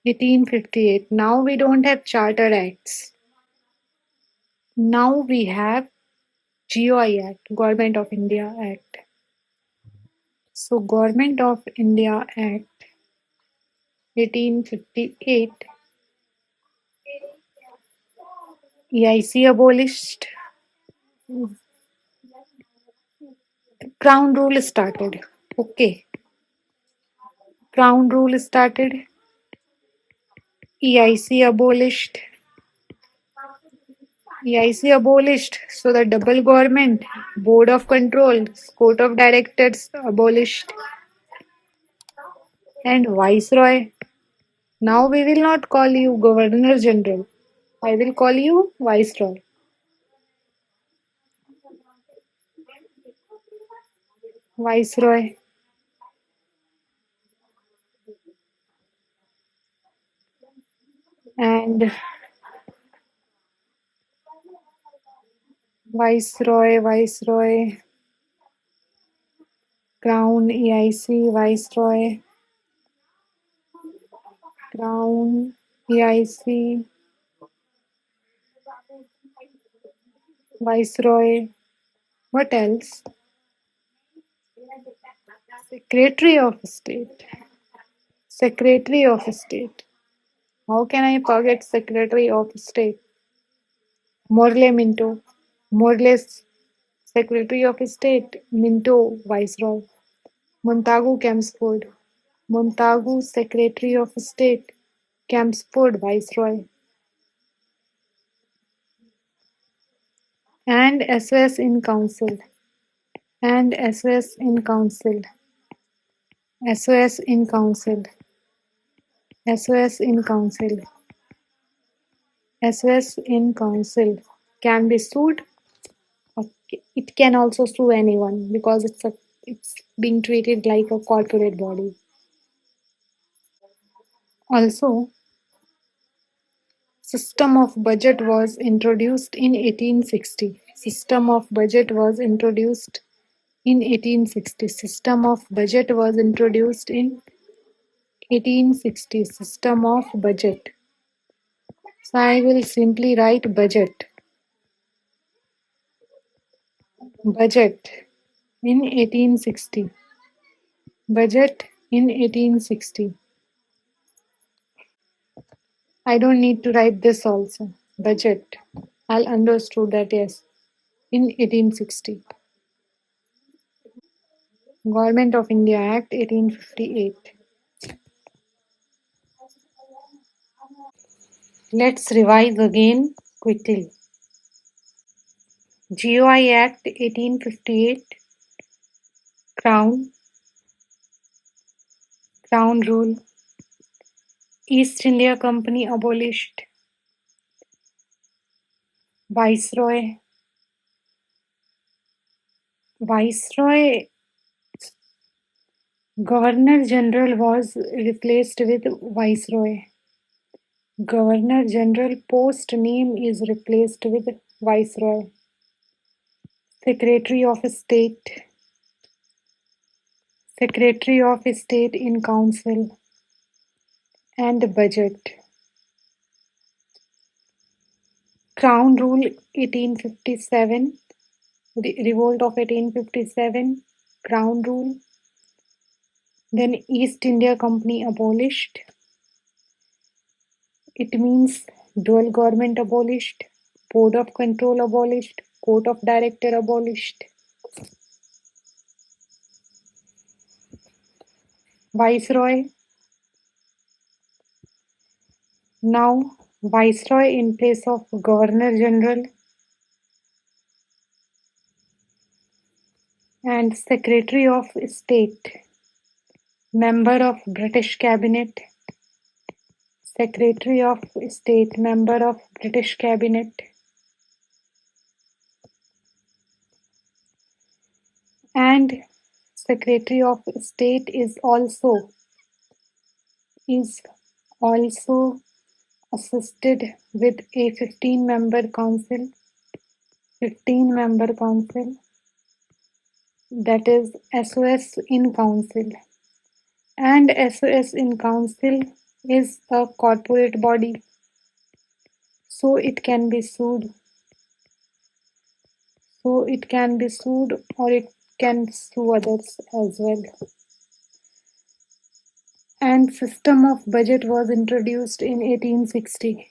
1858. Now we don't have Charter Acts. Now we have GOI Act, Government of India Act. So Government of India Act 1858. EIC abolished. Crown rule started. Okay. Crown rule started. EIC abolished. EIC abolished. So the double government, board of control, court of directors abolished. And viceroy. Now we will not call you governor general. I will call you viceroy. Viceroy. And viceroy, crown, EIC, viceroy, crown, EIC, viceroy. What else? Secretary of State. Secretary of State. How can I forget Secretary of State? Morley Minto. Morley's Secretary of State. Minto, Viceroy. Montagu Chelmsford. Montagu, Secretary of State. Chelmsford, Viceroy. And SOS in Council. And SOS in Council. SOS in Council. SOS in Council. SOS in Council can be sued. It can also sue anyone because it's being treated like a corporate body. Also, system of budget was introduced in 1860. System of budget was introduced in 1860. System of budget was introduced in 1860. System of budget. So I will simply write budget. Budget in 1860. Budget in 1860. I don't need to write this also. Budget. I'll understood that yes. In 1860. Government of India Act 1858. Let's revise again quickly. GOI Act 1858. Crown. Crown rule. East India Company abolished. Viceroy. Viceroy. Governor General was replaced with Viceroy. Governor General post name is replaced with Viceroy. Secretary of State. Secretary of State in Council. And Budget. Crown Rule 1857. Revolt of 1857. Crown Rule. Then East India Company abolished. It means dual government abolished. Board of Control abolished. Court of Director abolished. Viceroy. Now Viceroy in place of Governor General. And Secretary of State. Member of British Cabinet. Secretary of State, member of British Cabinet. And Secretary of State is also assisted with a 15-member council. 15-member council, that is SOS in council. And SOS in council is a corporate body, so it can be sued. Or it can sue others as well. And system of budget was introduced in 1860.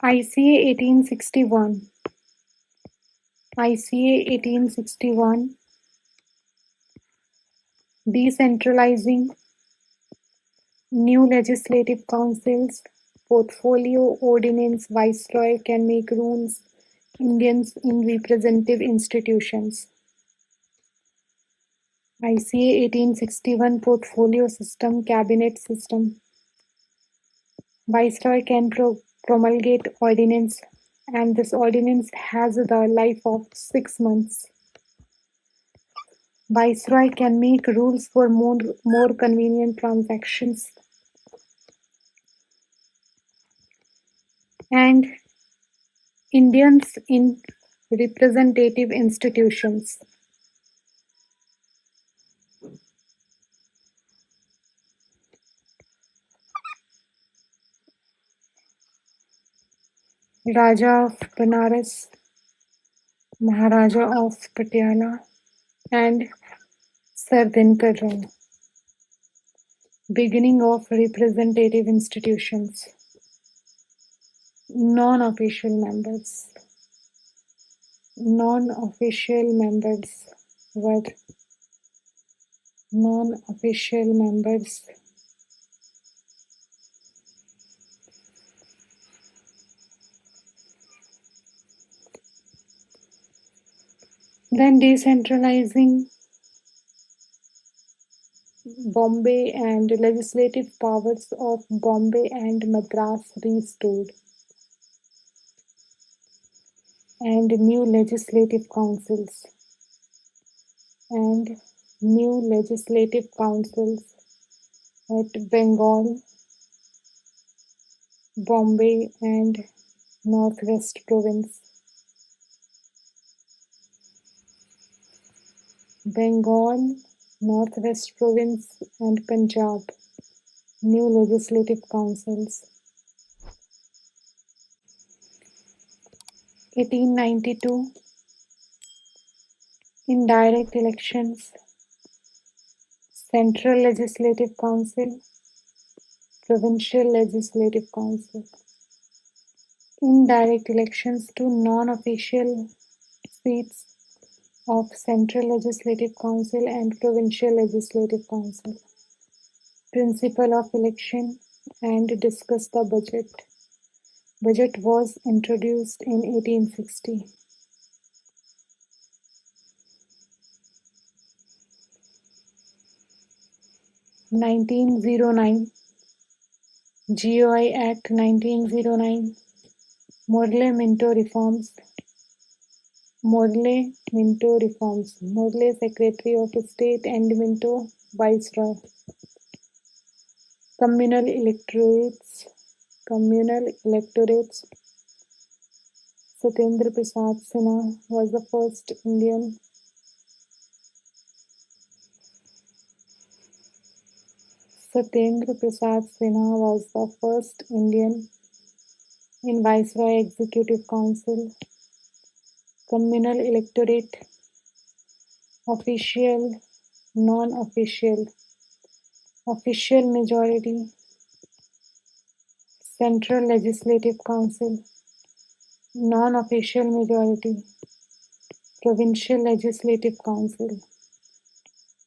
ICA 1861. ICA 1861, decentralizing new legislative councils, portfolio ordinance, viceroy can make rules, Indians in representative institutions. ICA 1861, portfolio system, cabinet system. Viceroy can promulgate ordinance, and this ordinance has the life of 6 months. Viceroy can make rules for more convenient transactions. And Indians in representative institutions. Raja of Banaras, Maharaja of Patiala, and Sir Dinkar Rao. Beginning of representative institutions. Non-official members. Non-official members were non-official members then decentralizing Bombay and legislative powers of Bombay and Madras restored, and new legislative councils at Bengal, Bombay and Northwest Province. Bengal, Northwest Province and Punjab, new legislative councils. 1892, indirect elections, Central Legislative Council, Provincial Legislative Council. Indirect elections to non-official seats of Central Legislative Council and Provincial Legislative Council. Principle of election and discuss the budget. Budget was introduced in 1860. 1909, GOI Act 1909, Morley-Minto reforms. Morley-Minto reforms. Morley, Secretary of State, and Minto, Viceroy. Communal electorates. Satyendra Prasad Sinha was the first Indian. Satyendra Prasad Sinha was the first Indian in Viceroy Executive Council. Communal electorate, official, non-official, official majority, Central Legislative Council, non-official majority, Provincial Legislative Council.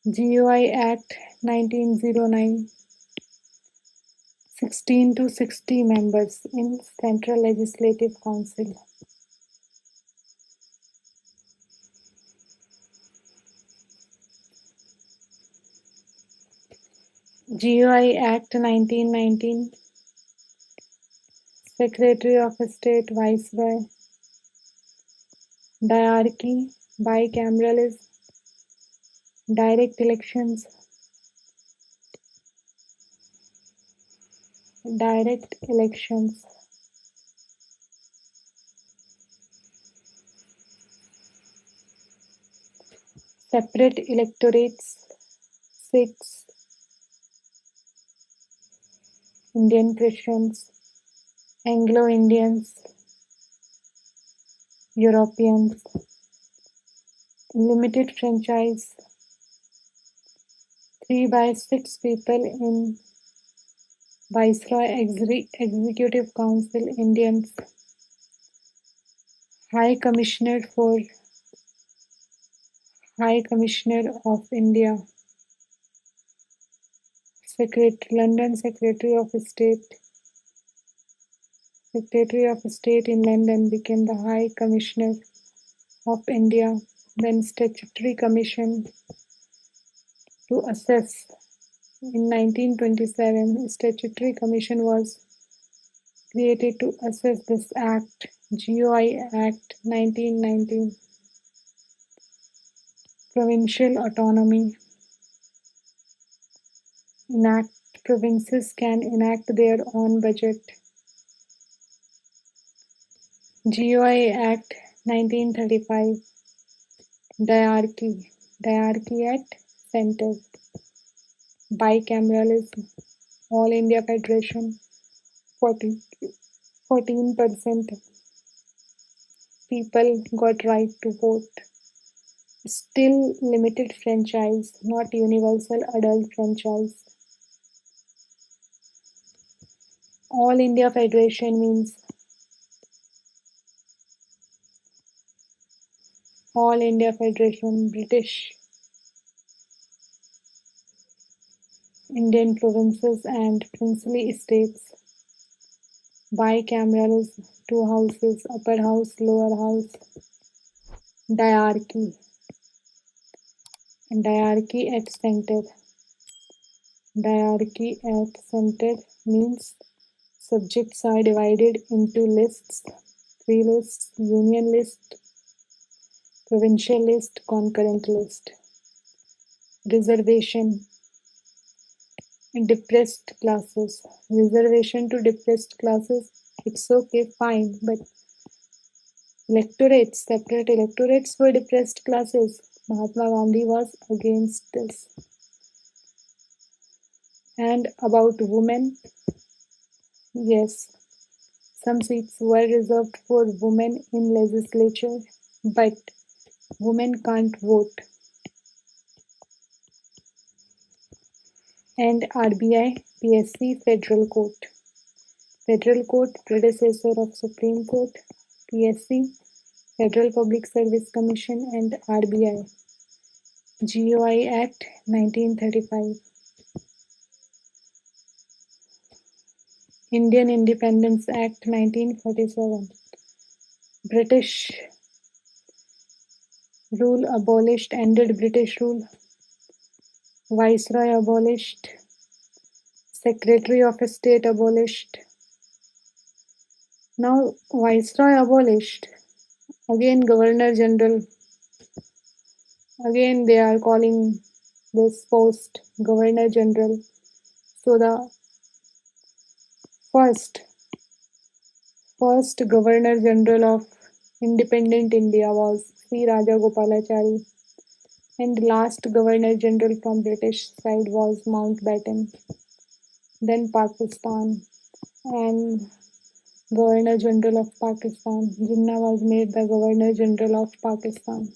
GOI Act 1909, 16 to 60 members in Central Legislative Council. GOI Act 1919, Secretary of State, Viceroy, diarchy, bicameralism, direct elections, separate electorates, 6 Indian Christians, Anglo-Indians, Europeans, limited franchise, 3 by 6 people in Viceroy Executive Council, Indians, High Commissioner of India, London Secretary of State in London became the High Commissioner of India. Then Statutory Commission to assess. In 1927, a Statutory Commission was created to assess this Act, GOI Act 1919. Provincial autonomy. Provinces can enact their own budget. GOI Act 1935. Diarchy at center. Bicameralism. All India Federation. 14% people got right to vote. Still limited franchise, not universal adult franchise. All India Federation means All India Federation, British, Indian provinces and princely estates. Bicameralism, 2 houses, upper house, lower house. Diarchy at center. Diarchy at center means subjects are divided into lists, 3 lists, union list, provincial list, concurrent list. Reservation, depressed classes. Reservation to depressed classes, it's okay, fine, but separate electorates for depressed classes. Mahatma Gandhi was against this. And about women, yes, some seats were reserved for women in legislature, but women can't vote. And RBI, PSC, Federal Court. Federal Court, predecessor of Supreme Court, PSC, Federal Public Service Commission, and RBI. GOI Act 1935. Indian Independence Act 1947. British rule abolished, ended British rule. Viceroy abolished. Secretary of State abolished. Now, Viceroy abolished. Again, Governor General. Again, they are calling this post Governor General. So, the first Governor General of independent India was C. Rajagopalachari, and last Governor General from British side was Mountbatten. Then Pakistan, and Governor General of Pakistan. Jinnah was made the Governor General of Pakistan.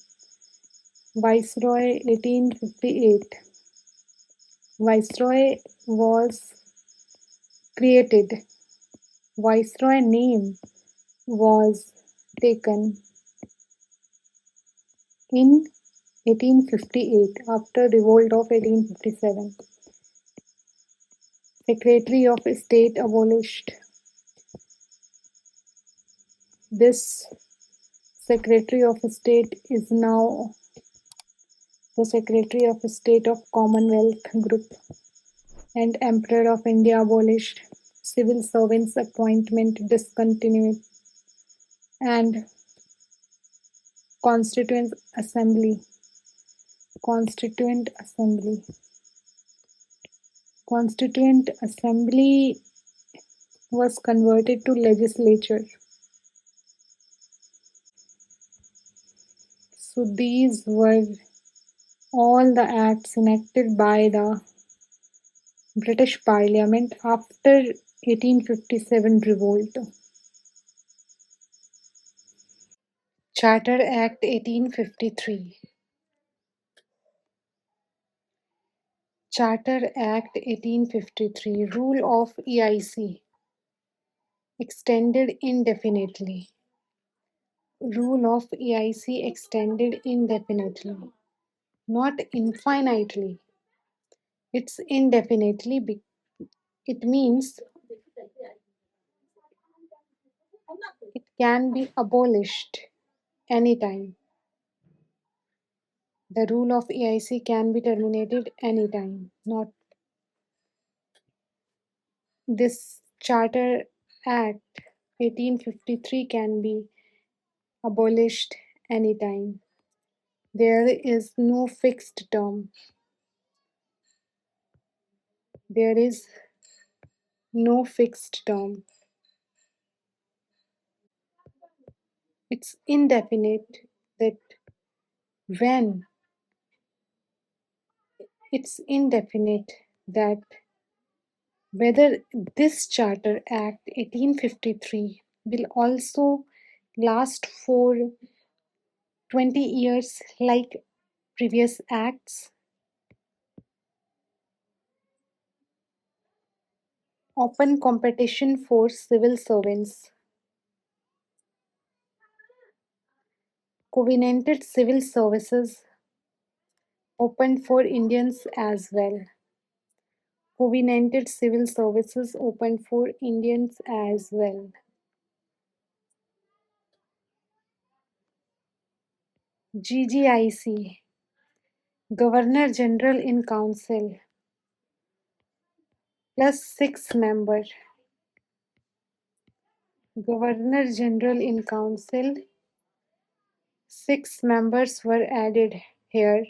Viceroy 1858. Viceroy was created. Viceroy name was taken in 1858 after revolt of 1857. Secretary of State abolished. This Secretary of State is now the Secretary of State of Commonwealth Group. And Emperor of India abolished. Civil servants appointment discontinued. And Constituent Assembly was converted to legislature. So these were all the acts enacted by the British Parliament after 1857 revolt. Charter Act 1853. Charter Act 1853. Rule of EIC extended indefinitely. Rule of EIC extended indefinitely, not infinitely. It's indefinitely. It means it can be abolished anytime. The rule of EIC can be terminated anytime. Not this Charter Act 1853 can be abolished anytime. There is no fixed term. There is no fixed term. It's indefinite that when it's indefinite that whether this Charter Act 1853 will also last for 20 years like previous acts. Open competition for civil servants. Covenanted civil services open for Indians as well. Covenanted civil services open for Indians as well. GGIC, Governor General in Council, plus 6 members. Governor General in Council, 6 members were added here.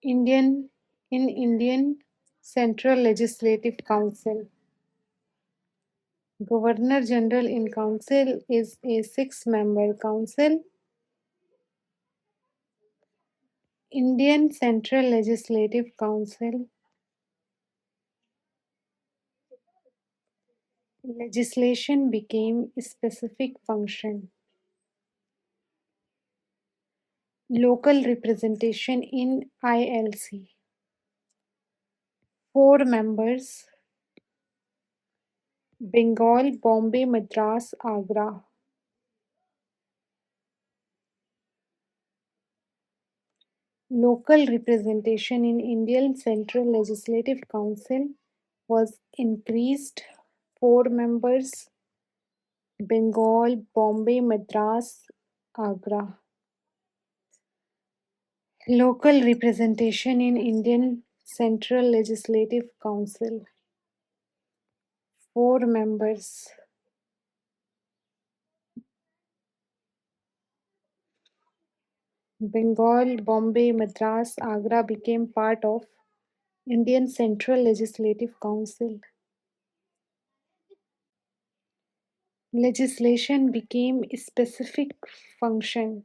Indian Central Legislative Council. Governor General in Council is a 6-member council. Indian Central Legislative Council. Legislation became a specific function. Local representation in ILC. 4 members. Bengal, Bombay, Madras, Agra. Local representation in Indian Central Legislative Council was increased. 4 members. Bengal, Bombay, Madras, Agra. Local representation in Indian Central Legislative Council. 4 members. Bengal, Bombay, Madras, Agra became part of Indian Central Legislative Council. Legislation became a specific function.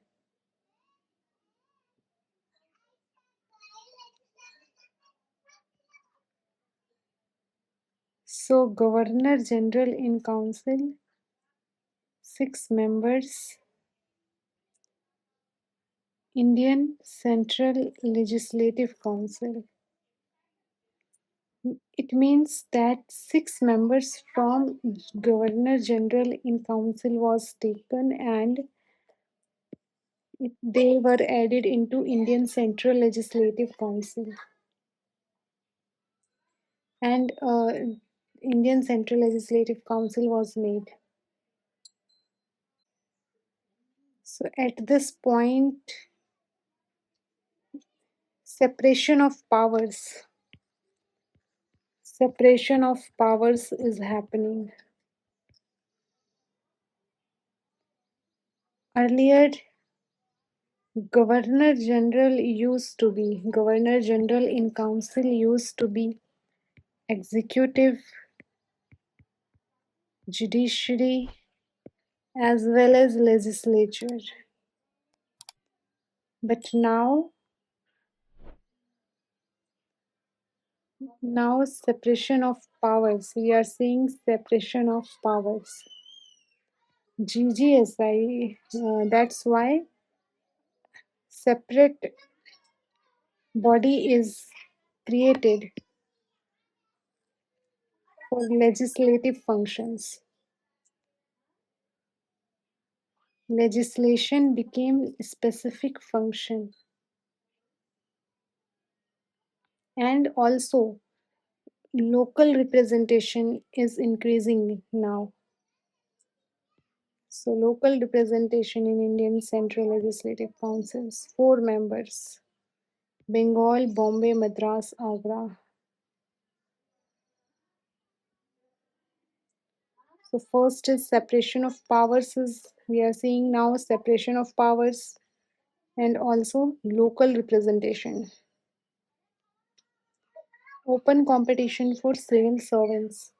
So, Governor General in Council, 6 members, Indian Central Legislative Council. It means that 6 members from Governor General in Council was taken and they were added into Indian Central Legislative Council. And Indian Central Legislative Council was made. So at this point, separation of powers. Separation of powers is happening. Earlier, Governor General in Council used to be executive, judiciary, as well as legislature. But now Now, separation of powers. We are seeing separation of powers. GGSI, that's why separate body is created for legislative functions. Legislation became a specific function, and also local representation is increasing now. So, local representation in Indian Central Legislative Councils, 4 members: Bengal, Bombay, Madras, Agra. So, first is separation of powers. We are seeing now separation of powers and also local representation. Open competition for civil servants.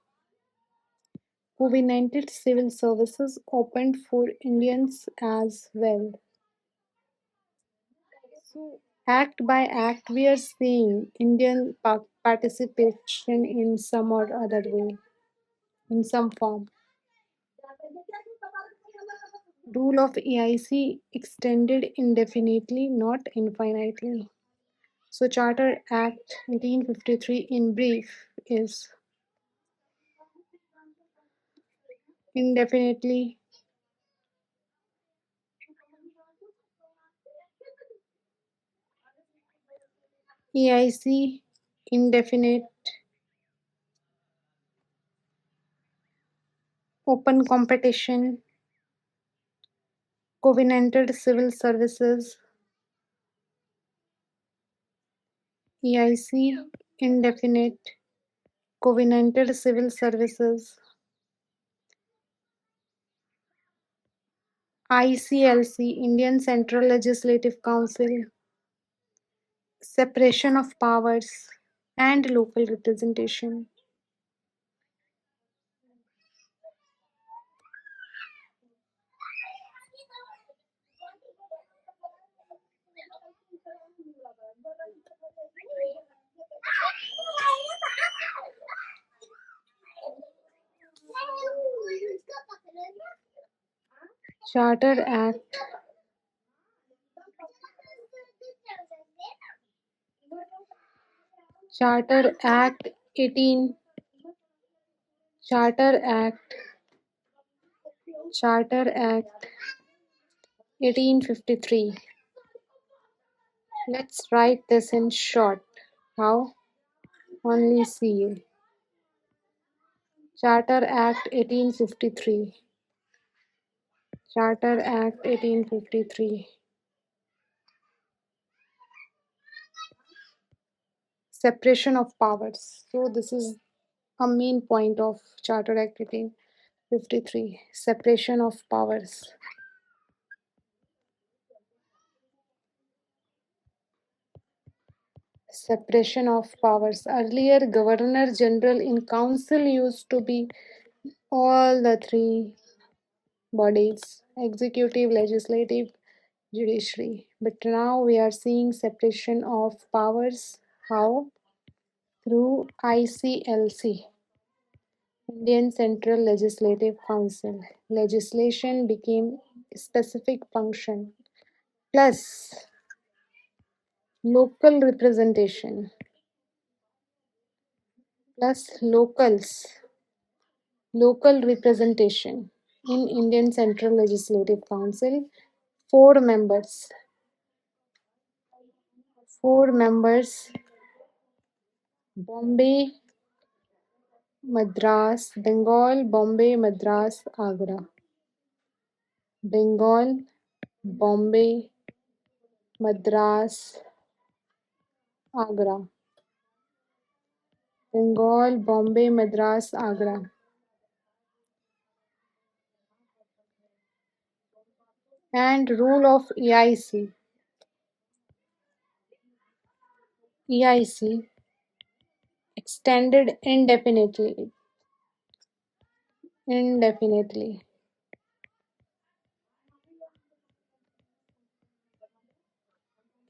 COVID-19 civil services opened for Indians as well. So, act by act, we are seeing Indian participation in some or other way, in some form. Rule of AIC extended indefinitely, not infinitely. So, Charter Act 1853 in brief is indefinitely AIC, indefinite, open competition, covenanted civil services, EIC, indefinite, covenanted civil services, ICLC, Indian Central Legislative Council, separation of powers, and local representation. Charter Act Charter Act 18 Charter Act Charter Act 1853. Let's write this in short. How? Only see. Charter Act 1853. Charter Act 1853. Separation of powers. So this is a main point of Charter Act 1853. Separation of powers. Separation of powers. Earlier, Governor General in Council used to be all the three bodies: executive, legislative, judiciary. But now we are seeing separation of powers. How? Through ICLC, Indian Central Legislative Council. Legislation became a specific function. Plus, local representation. Plus, local representation in Indian Central Legislative Council. 4 members. 4 members. Bombay, Madras, Bengal, Bombay, Madras, Agra. Bengal, Bombay, Madras, Agra. Bengal, Bombay, Madras, Agra. And rule of EIC. EIC extended indefinitely. Indefinitely.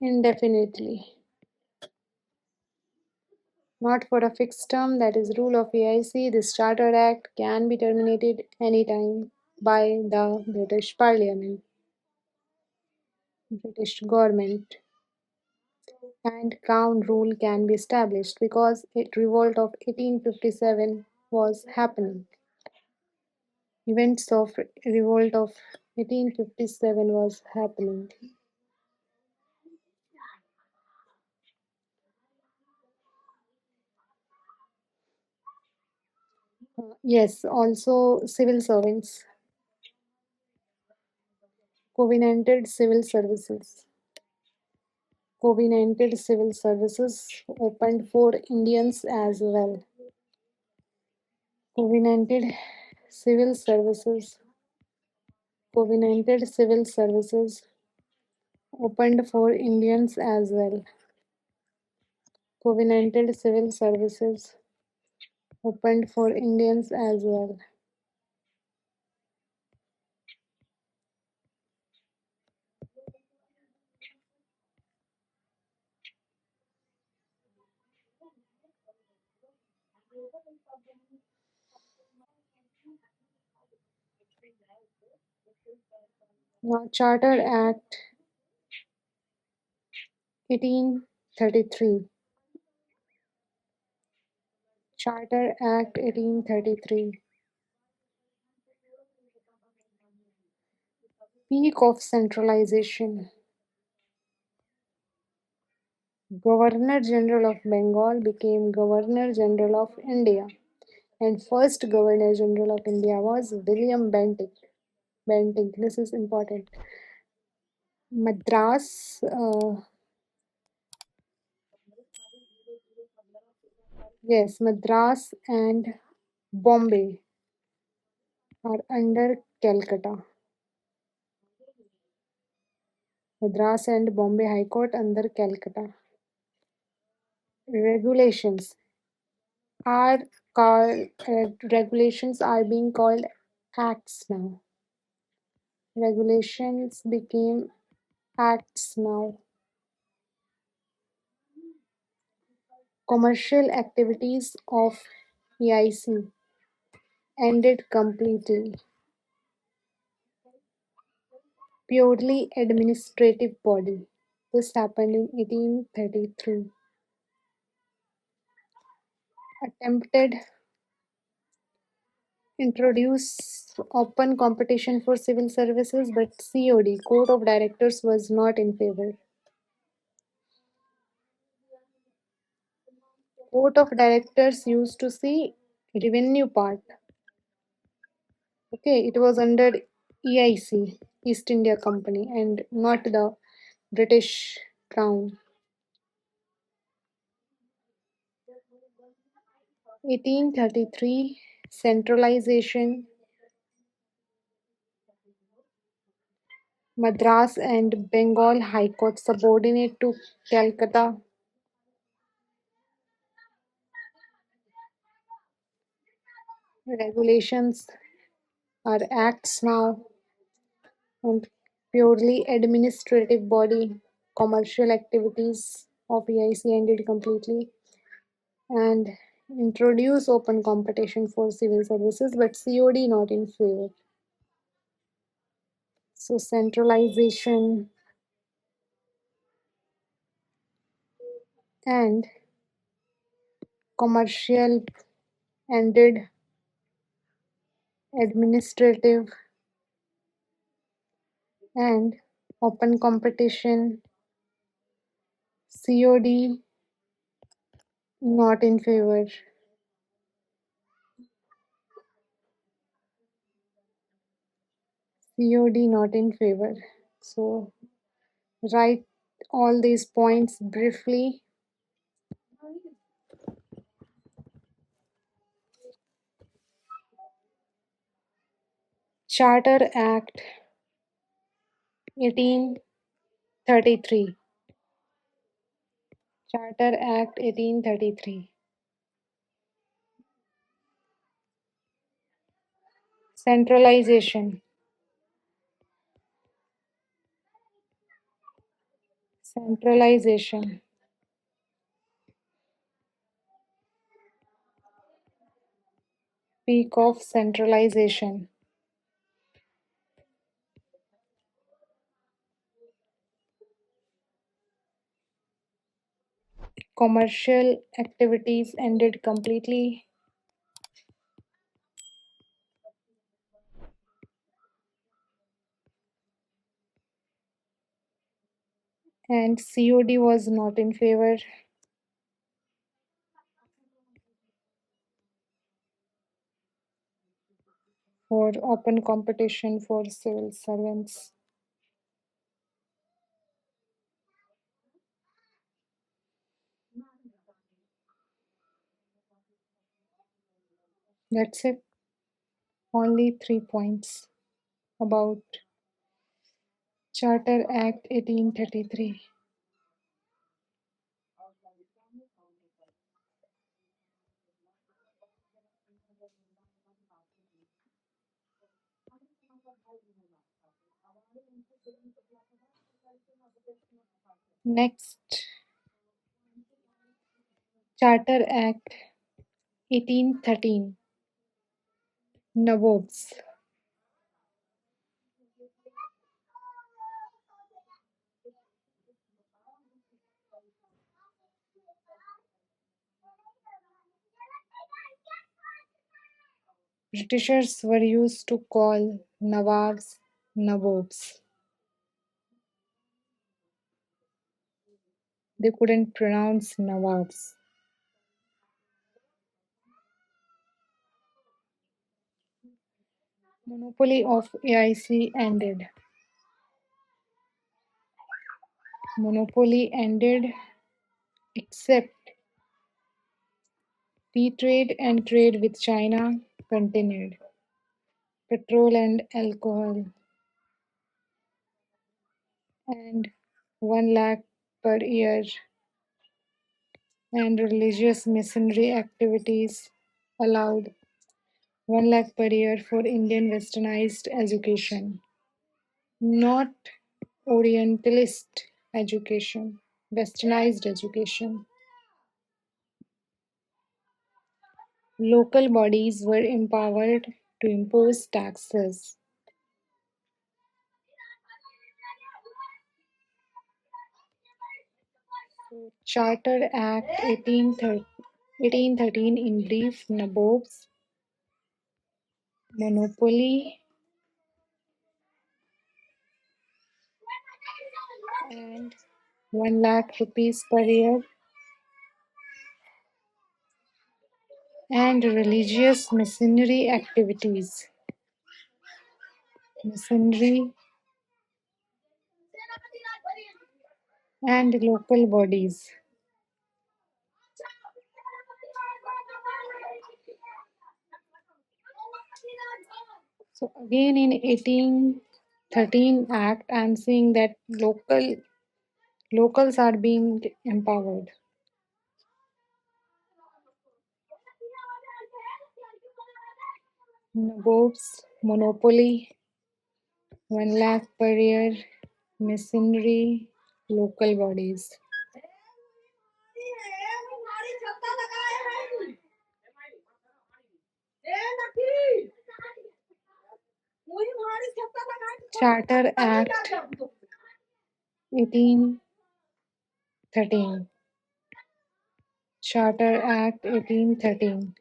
Indefinitely. Not for a fixed term, that is rule of AIC. This Charter Act can be terminated anytime by the British Parliament, British government, and Crown rule can be established because it revolt of 1857 was happening. Events of revolt of 1857 was happening. Yes, also civil servants, covenanted civil services. Covenanted civil services opened for Indians as well. Covenanted civil services. Covenanted civil services opened for Indians as well. Covenanted civil services opened for Indians as well. Now, Charter Act 1833. Charter Act 1833. Peak of centralization. Governor General of Bengal became Governor General of India, and first Governor General of India was William Bentinck. Bentinck, this is important. Madras, yes, Madras and Bombay are under Calcutta. Madras and Bombay High Court under Calcutta. Regulations are regulations are being called acts now. Regulations became acts now. Commercial activities of AIC ended completely. Purely administrative body. This happened in 1833. Attempted introduce open competition for civil services, but COD, Court of Directors, was not in favor. Court of Directors used to see revenue part. Okay, it was under EIC, East India Company, and not the British Crown. 1833 centralization. Madras and Bengal High Court subordinate to Calcutta. Regulations are acts now, and purely administrative body. Commercial activities of EIC ended completely, and introduce open competition for civil services, but COD not in favor. So centralization and commercial ended, administrative and open competition, COD not in favor. COD not in favor. So write all these points briefly. Charter Act 1833. Charter Act 1833. Centralization. Centralization. Peak of centralization. Commercial activities ended completely. And COD was not in favor. For open competition for civil servants. That's it. Only 3 points about Charter Act 1833. Next, Charter Act 1813. Nawabs. Britishers were used to call Nawabs Nawabs. They couldn't pronounce Nawabs. Monopoly of AIC ended. Monopoly ended except tea trade and trade with China continued. Petrol and alcohol and 1 lakh per year and religious missionary activities allowed 1 lakh per year for Indian westernized education, not Orientalist education, westernized education. Local bodies were empowered to impose taxes. Charter Act 1813 in brief, Nabobs, monopoly, and 1 lakh rupees per year, and religious missionary activities. Missionary and local bodies. So again in 1813 Act, I am seeing that locals are being empowered. Nabobs, monopoly, 1 lakh per year, missionary, local bodies. Charter Act 1813. Charter Act 1813.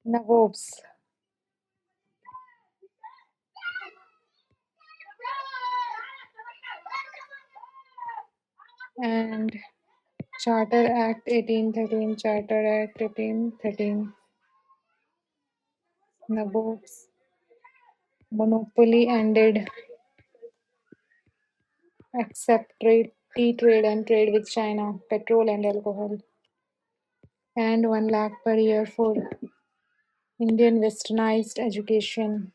Nawabs. And Charter Act 1813. Charter Act 1813. Nawabs. Monopoly ended except tea trade and trade with China, petrol and alcohol, and 1 lakh per year for Indian westernized education.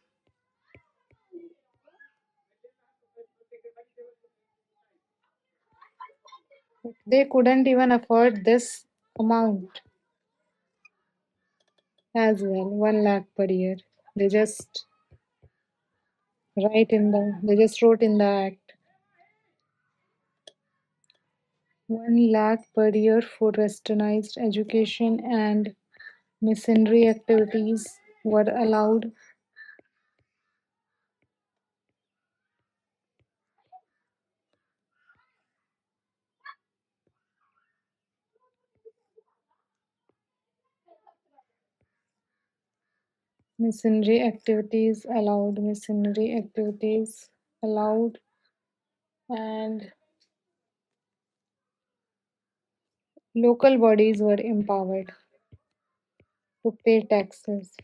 They couldn't even afford this amount as well, 1 lakh per year. They just they just wrote in the act. 1 lakh per year for westernized education and missionary activities were allowed. Missionary activities allowed. Missionary activities allowed. And local bodies were empowered to pay taxes.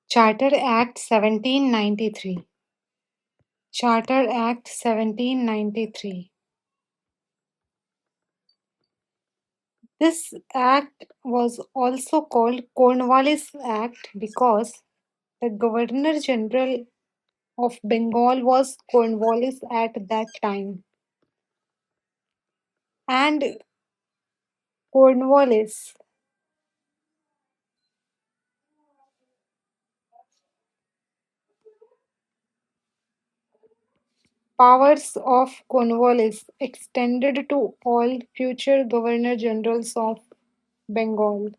Charter Act 1793. Charter Act 1793. This act was also called Cornwallis Act because the Governor General of Bengal was Cornwallis at that time. And Cornwallis powers of Cornwallis extended to all future Governor Generals of Bengal.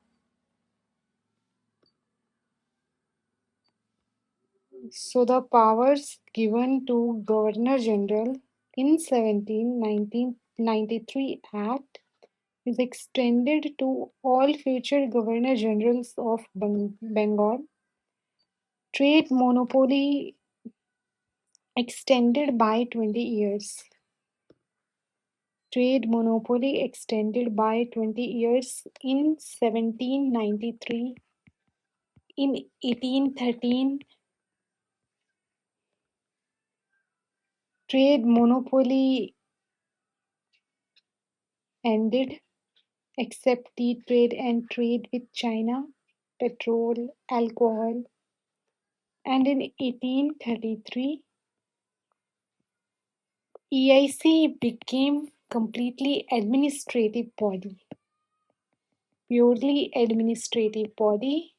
So the powers given to Governor General in 1993 Act is extended to all future Governor Generals of Bengal. Trade monopoly extended by 20 years. Trade monopoly extended by 20 years in 1793. In 1813, trade monopoly ended except tea trade and trade with China, petrol, alcohol. And in 1833, EIC became completely administrative body, purely administrative body.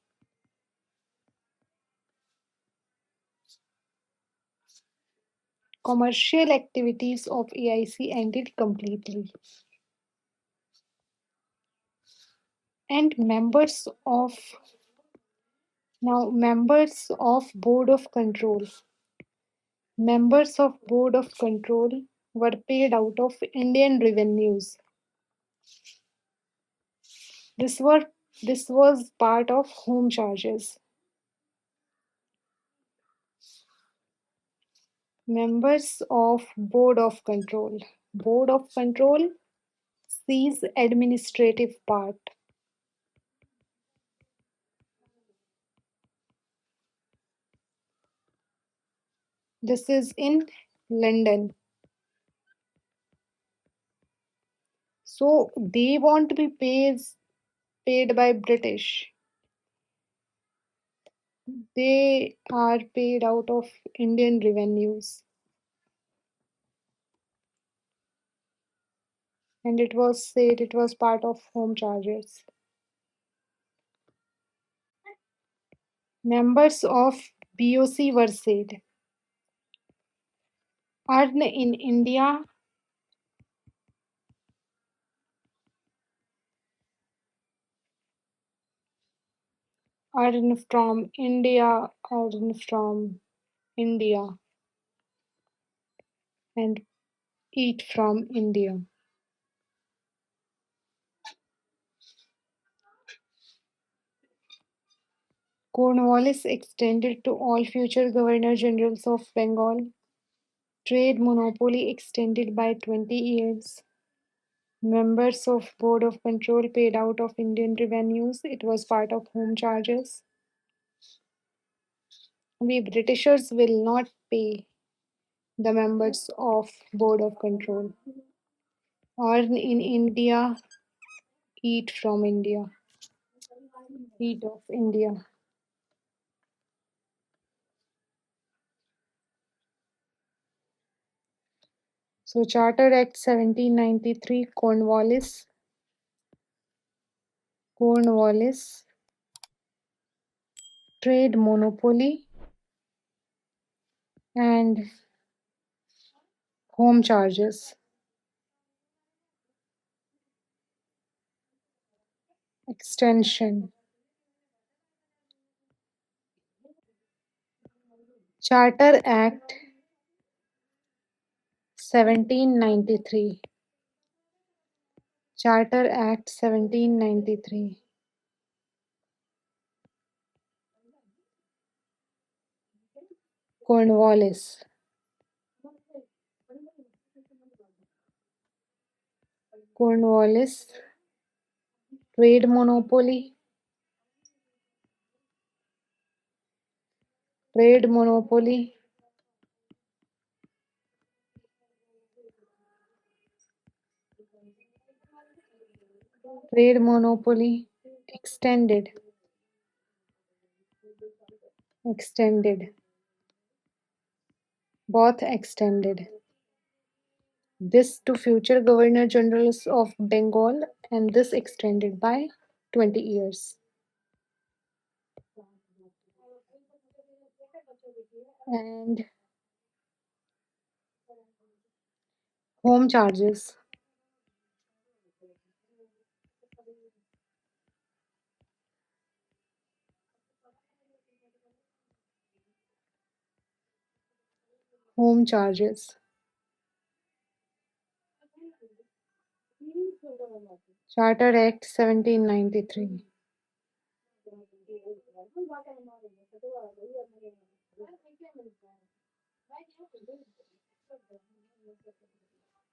Commercial activities of EIC ended completely. And members of Board of Control. Members of Board of Control were paid out of Indian revenues. This were this was part of home charges. Members of Board of Control. Board of Control sees administrative part. This is in London. So they want to be paid by British. They are paid out of Indian revenues. And it was said it was part of home charges. Members of BOC were said earn in India, earn from India, earn from India, and eat from India. Cornwallis extended to all future Governor Generals of Bengal. Trade monopoly extended by 20 years. Members of Board of Control paid out of Indian revenues. It was part of home charges. We Britishers will not pay the members of Board of Control. Earn in India, eat from India. Eat of India. So Charter Act 1793, Cornwallis, trade monopoly and Home charges. Extension. Charter Act 1793. Charter Act 1793. Cornwallis. Cornwallis. Trade monopoly. Trade monopoly. Trade monopoly. Extended. Extended. Both extended. This to future Governor Generals of Bengal, and this extended by 20 years. And home charges. Home charges. Charter Act 1793.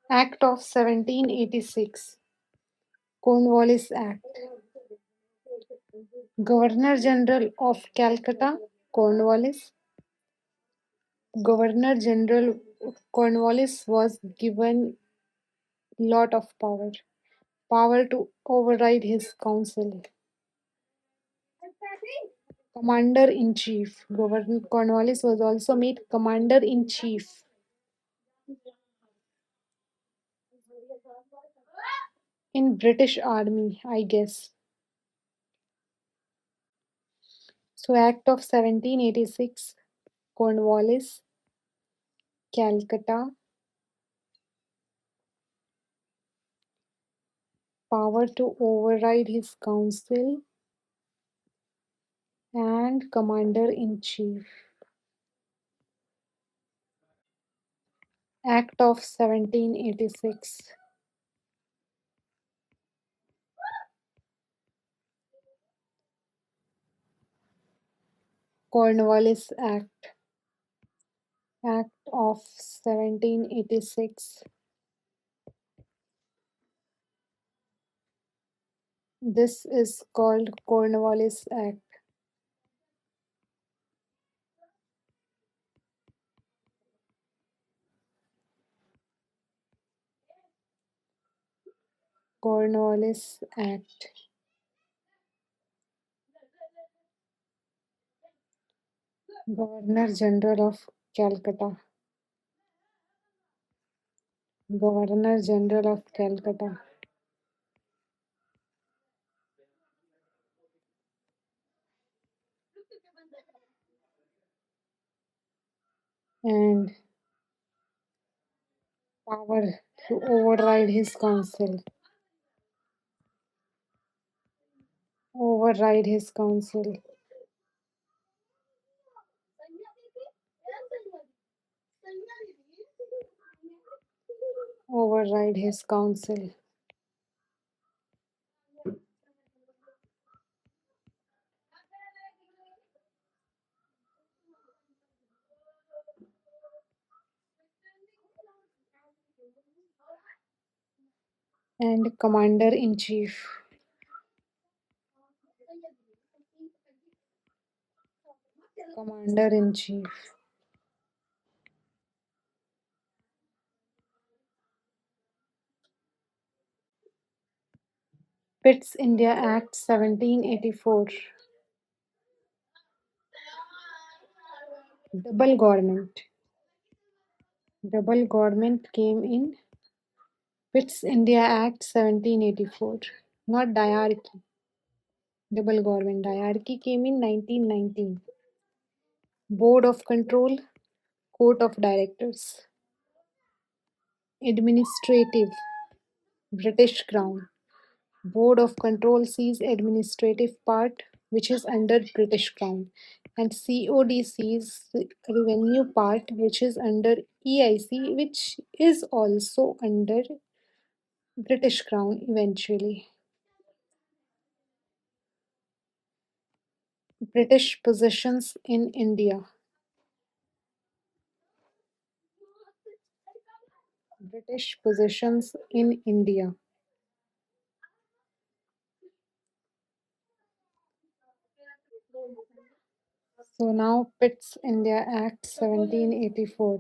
Act of 1786. Cornwallis Act. Governor General of Calcutta, Cornwallis. Governor General Cornwallis was given lot of power to override his council. Commander in Chief. Governor Cornwallis was also made Commander in Chief. In British Army, I guess. So Act of 1786, Cornwallis, Calcutta, power to override his council, and Commander in Chief. Act of 1786. Cornwallis Act. Act of 1786. This is called Cornwallis Act. Cornwallis Act. Governor General of Calcutta. Governor General of Calcutta. And power to override his council. Override his council. Override his council. And Commander in Chief. Commander in Chief. Pitt's India Act 1784. Double government. Double government came in Pitt's India Act 1784. Not diarchy. Double government. Diarchy came in 1919. Board of Control, Court of Directors. Administrative, British Crown. Board of Control sees administrative part, which is under British Crown, and COD sees revenue part, which is under EIC, which is also under British Crown eventually. British possessions in India. British possessions in India. So now Pitt's India Act 1784.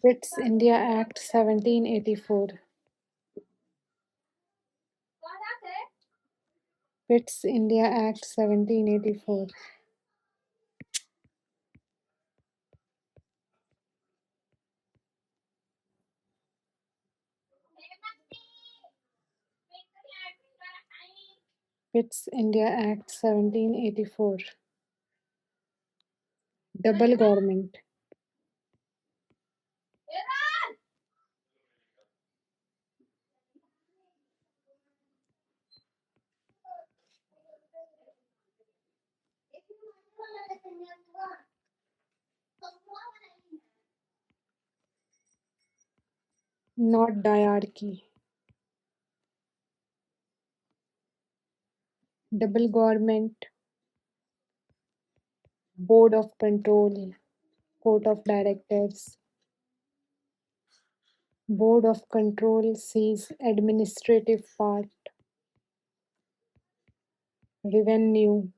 Pitt's India Act 1784. Pitt's India Act 1784. Pitt's India Act 1784. Double government. Not diarchy. Double government. Board of Control. Court of Directors. Board of Control sees administrative part. Revenue.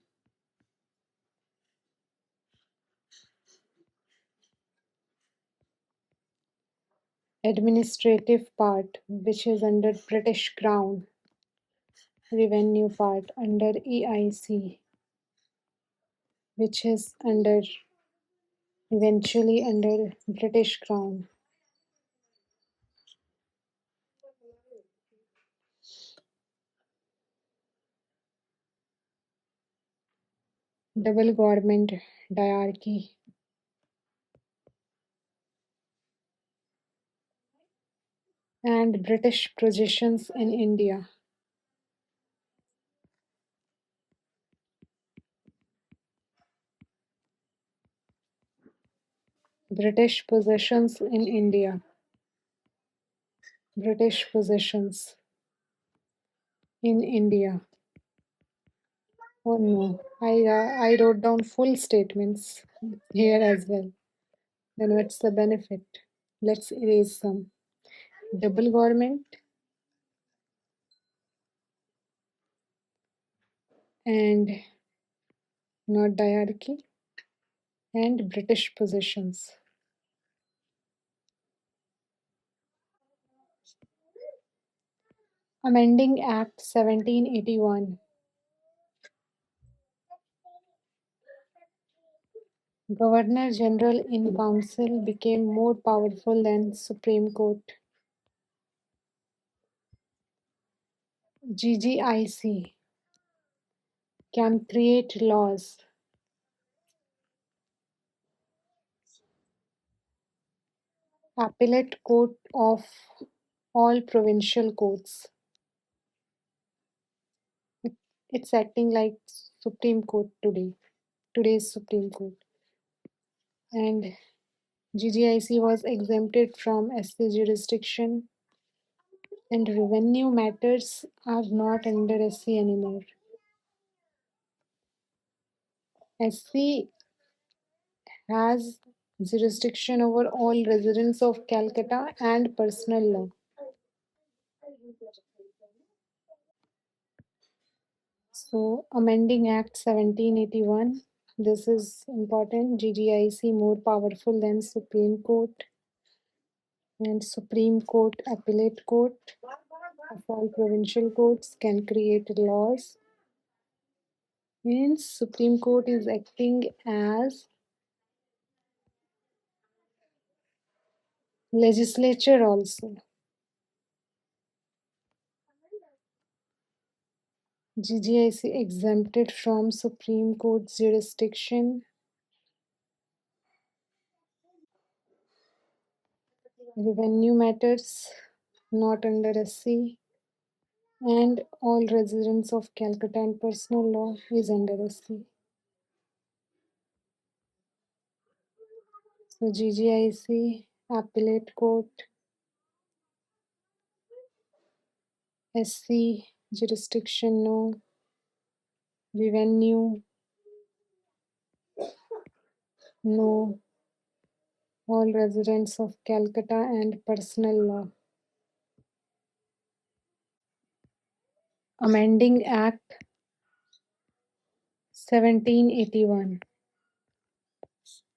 Administrative part, which is under British Crown. Revenue part under EIC, which is under eventually under British Crown. Double government diarchy. And British possessions in India. British possessions in India. British possessions in India. Oh no, I wrote down full statements here as well. Then what's the benefit? Let's erase some. Double government and not diarchy and British possessions. Amending Act 1781. Governor General in Council became more powerful than Supreme Court. GGIC can create laws. Appellate Court of all provincial courts. It's acting like Supreme Court today, today's Supreme Court. And GGIC was exempted from SC jurisdiction, and revenue matters are not under SC anymore. SC has jurisdiction over all residents of Calcutta and personal law. So, Amending Act 1781, this is important. GGIC more powerful than Supreme Court, and Supreme Court, Appellate Court of all provincial courts can create laws. And Supreme Court is acting as legislature also. GGIC exempted from Supreme Court jurisdiction revenue matters not under SC, and all residents of Calcutta and personal law is under SC. So GGIC, appellate court, SC, jurisdiction no, revenue no, all residents of Calcutta and personal law. Amending Act 1781.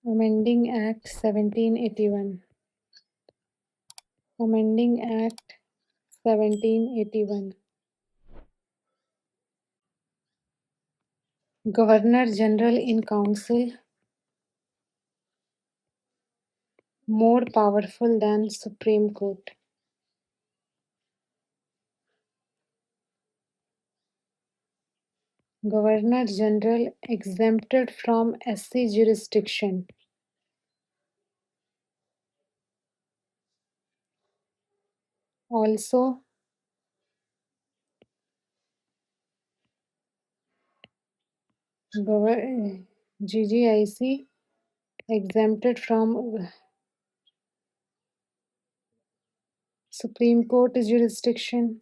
Amending Act 1781. Amending Act 1781. Governor General in Council more powerful than Supreme Court. Governor General exempted from SC jurisdiction. Also, GGIC exempted from Supreme Court jurisdiction.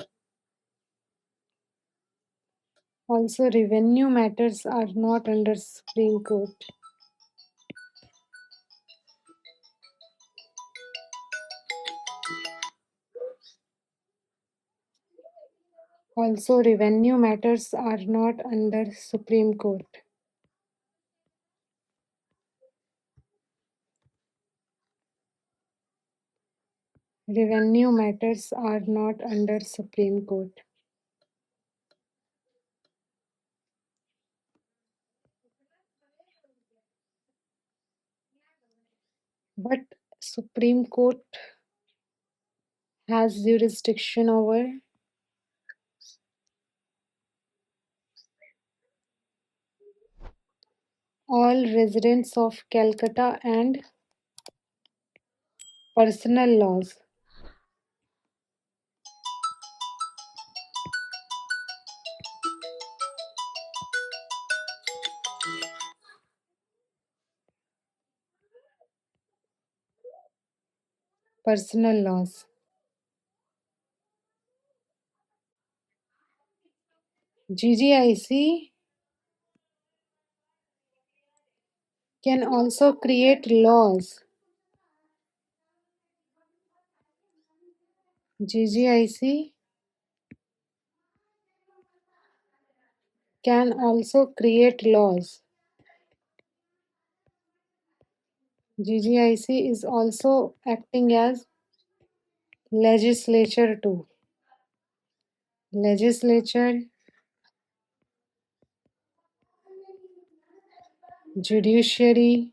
Also, revenue matters are not under Supreme Court. Also, revenue matters are not under Supreme Court. Revenue matters are not under Supreme Court. But Supreme Court has jurisdiction over all residents of Calcutta and personal laws. Personal laws. GGIC can also create laws. GGIC can also create laws. GGIC is also acting as legislature too. Legislature, judiciary,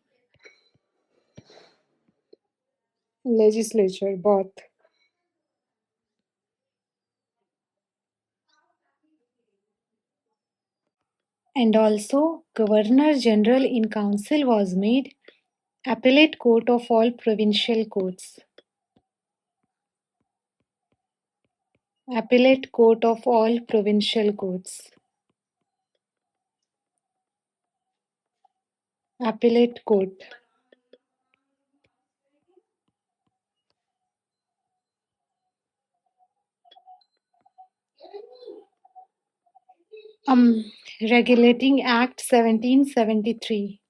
legislature, both. And also, Governor General in Council was made appellate court of all provincial courts. Appellate court of all provincial courts. Appellate court. Regulating Act 1773.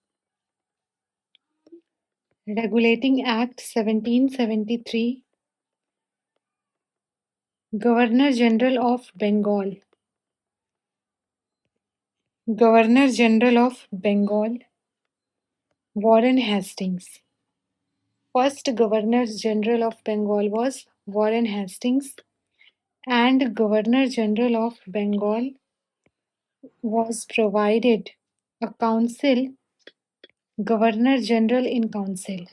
Regulating Act 1773. Governor General of Bengal. Governor General of Bengal. Warren Hastings. First Governor General of Bengal was Warren Hastings, and Governor General of Bengal was provided a council, Governor General in Council.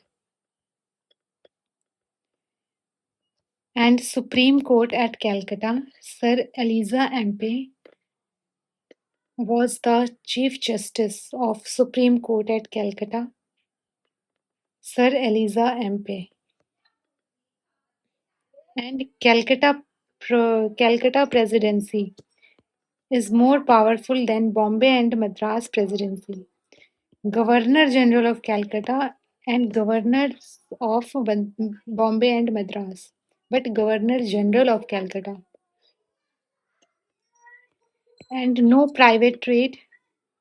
And Supreme Court at Calcutta, Sir Eliza MP was the Chief Justice of Supreme Court at Calcutta. Sir Eliza MP. And Calcutta Presidency is more powerful than Bombay and Madras Presidency. Governor General of Calcutta and Governors of Bombay and Madras, but Governor General of Calcutta. And no private trade,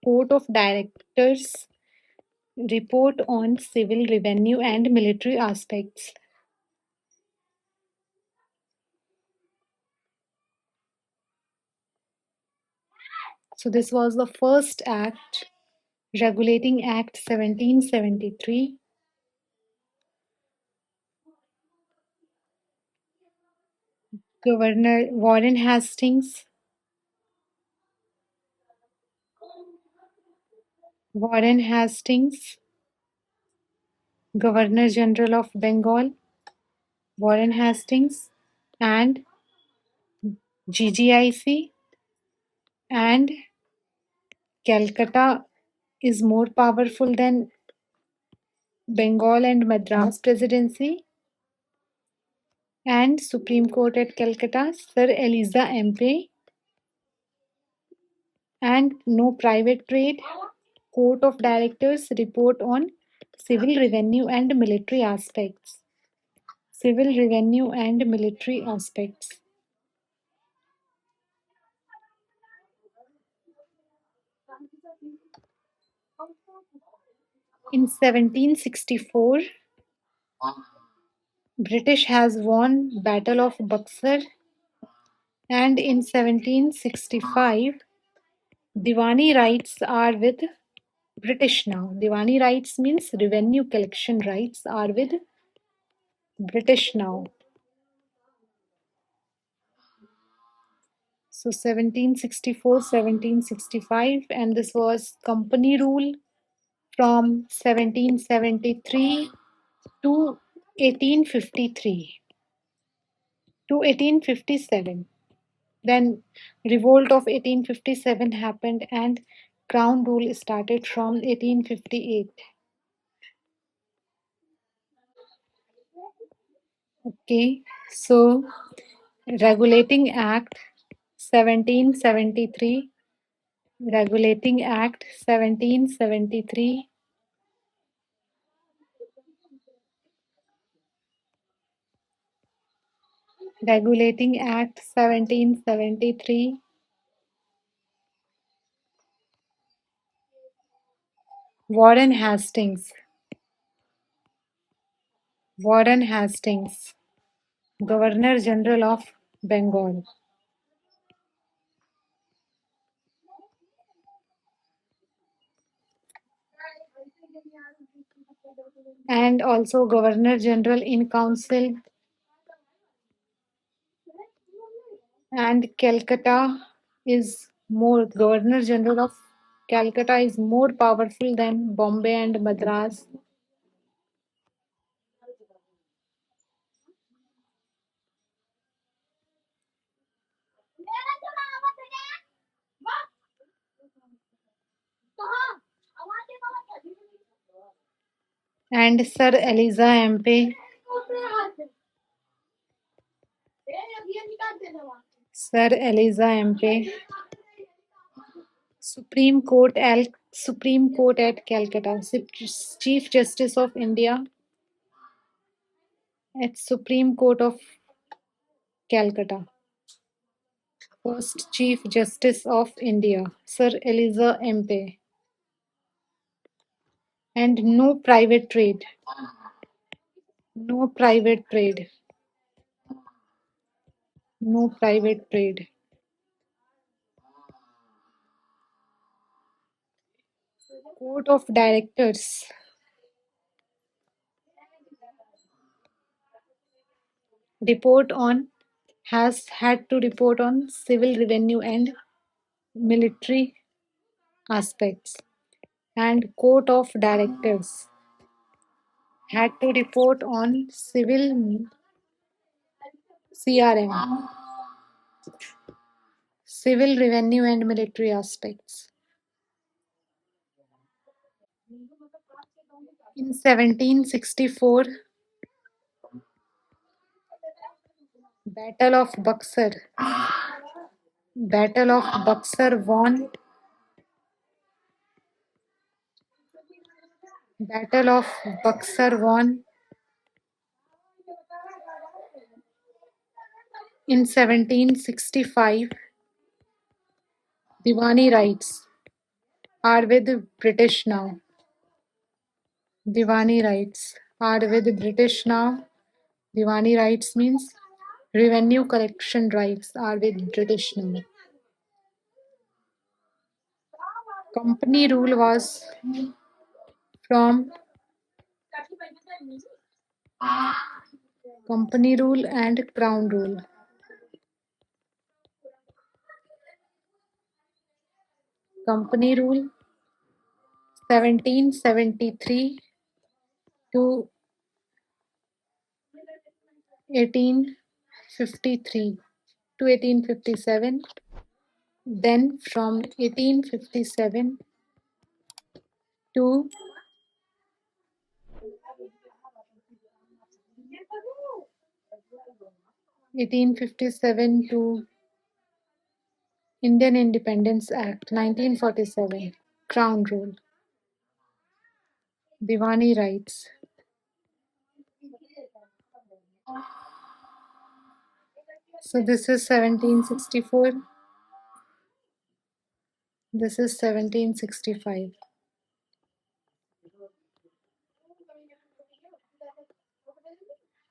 Court of Directors report on civil revenue and military aspects. So this was the first act, Regulating Act 1773. Governor Warren Hastings, Warren Hastings, Governor General of Bengal, Warren Hastings, and GGIC, and Calcutta is more powerful than Bengal and Madras Presidency, and Supreme Court at Calcutta, Sir Eliza MP, and no private trade, Court of Directors report on civil revenue and military aspects. Civil revenue and military aspects. In 1764, British has won Battle of Buxar, and in 1765, Diwani rights are with British now. Diwani rights means revenue collection rights are with British now. So 1764, 1765, and this was company rule from 1773 to 1853 to 1857. Then revolt of 1857 happened and crown rule started from 1858. Okay, so Regulating Act 1773, Regulating Act 1773, Regulating Act 1773, Warren Hastings, Warren Hastings, Governor General of Bengal. And also Governor General in Council, and Calcutta is more, Governor General of Calcutta is more powerful than Bombay and Madras. And Sir Eliza MP, Sir Eliza MP, Supreme Court at Calcutta, Chief Justice of India at Supreme Court of Calcutta. First Chief Justice of India, Sir Eliza MP. And no private trade. No private trade. No private trade. Court of Directors. Has had to report on civil revenue and military aspects. And Court of Directors had to report on CRM, civil revenue and military aspects. In 1764, Battle of Buxar. Battle of Buxar won. Battle of Buxar won in 1765. Diwani rights are with British now. Diwani rights are with British now. Diwani rights means revenue collection rights are with British now. Company rule was from company rule and crown rule. Company rule 1773 to 1853 to 1857. Then from 1857 to 1857 to Indian Independence Act 1947, Crown Rule, Diwani rights. So this is 1764. This is 1765.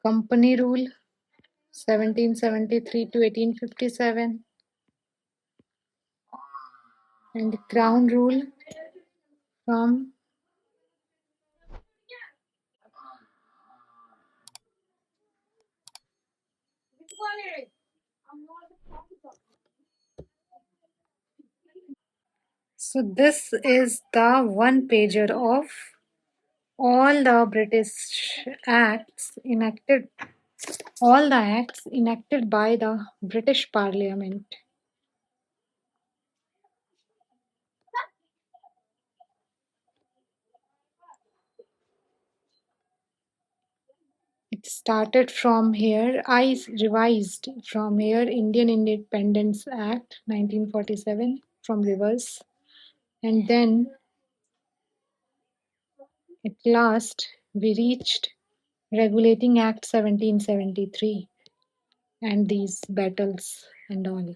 Company Rule 1773 to 1857. And Crown Rule from so this is the one pager of all the British acts enacted, all the acts enacted by the British Parliament. It started from here. I revised from here Indian Independence Act 1947 from reverse, and then at last we reached Regulating Act 1773 and these battles and all.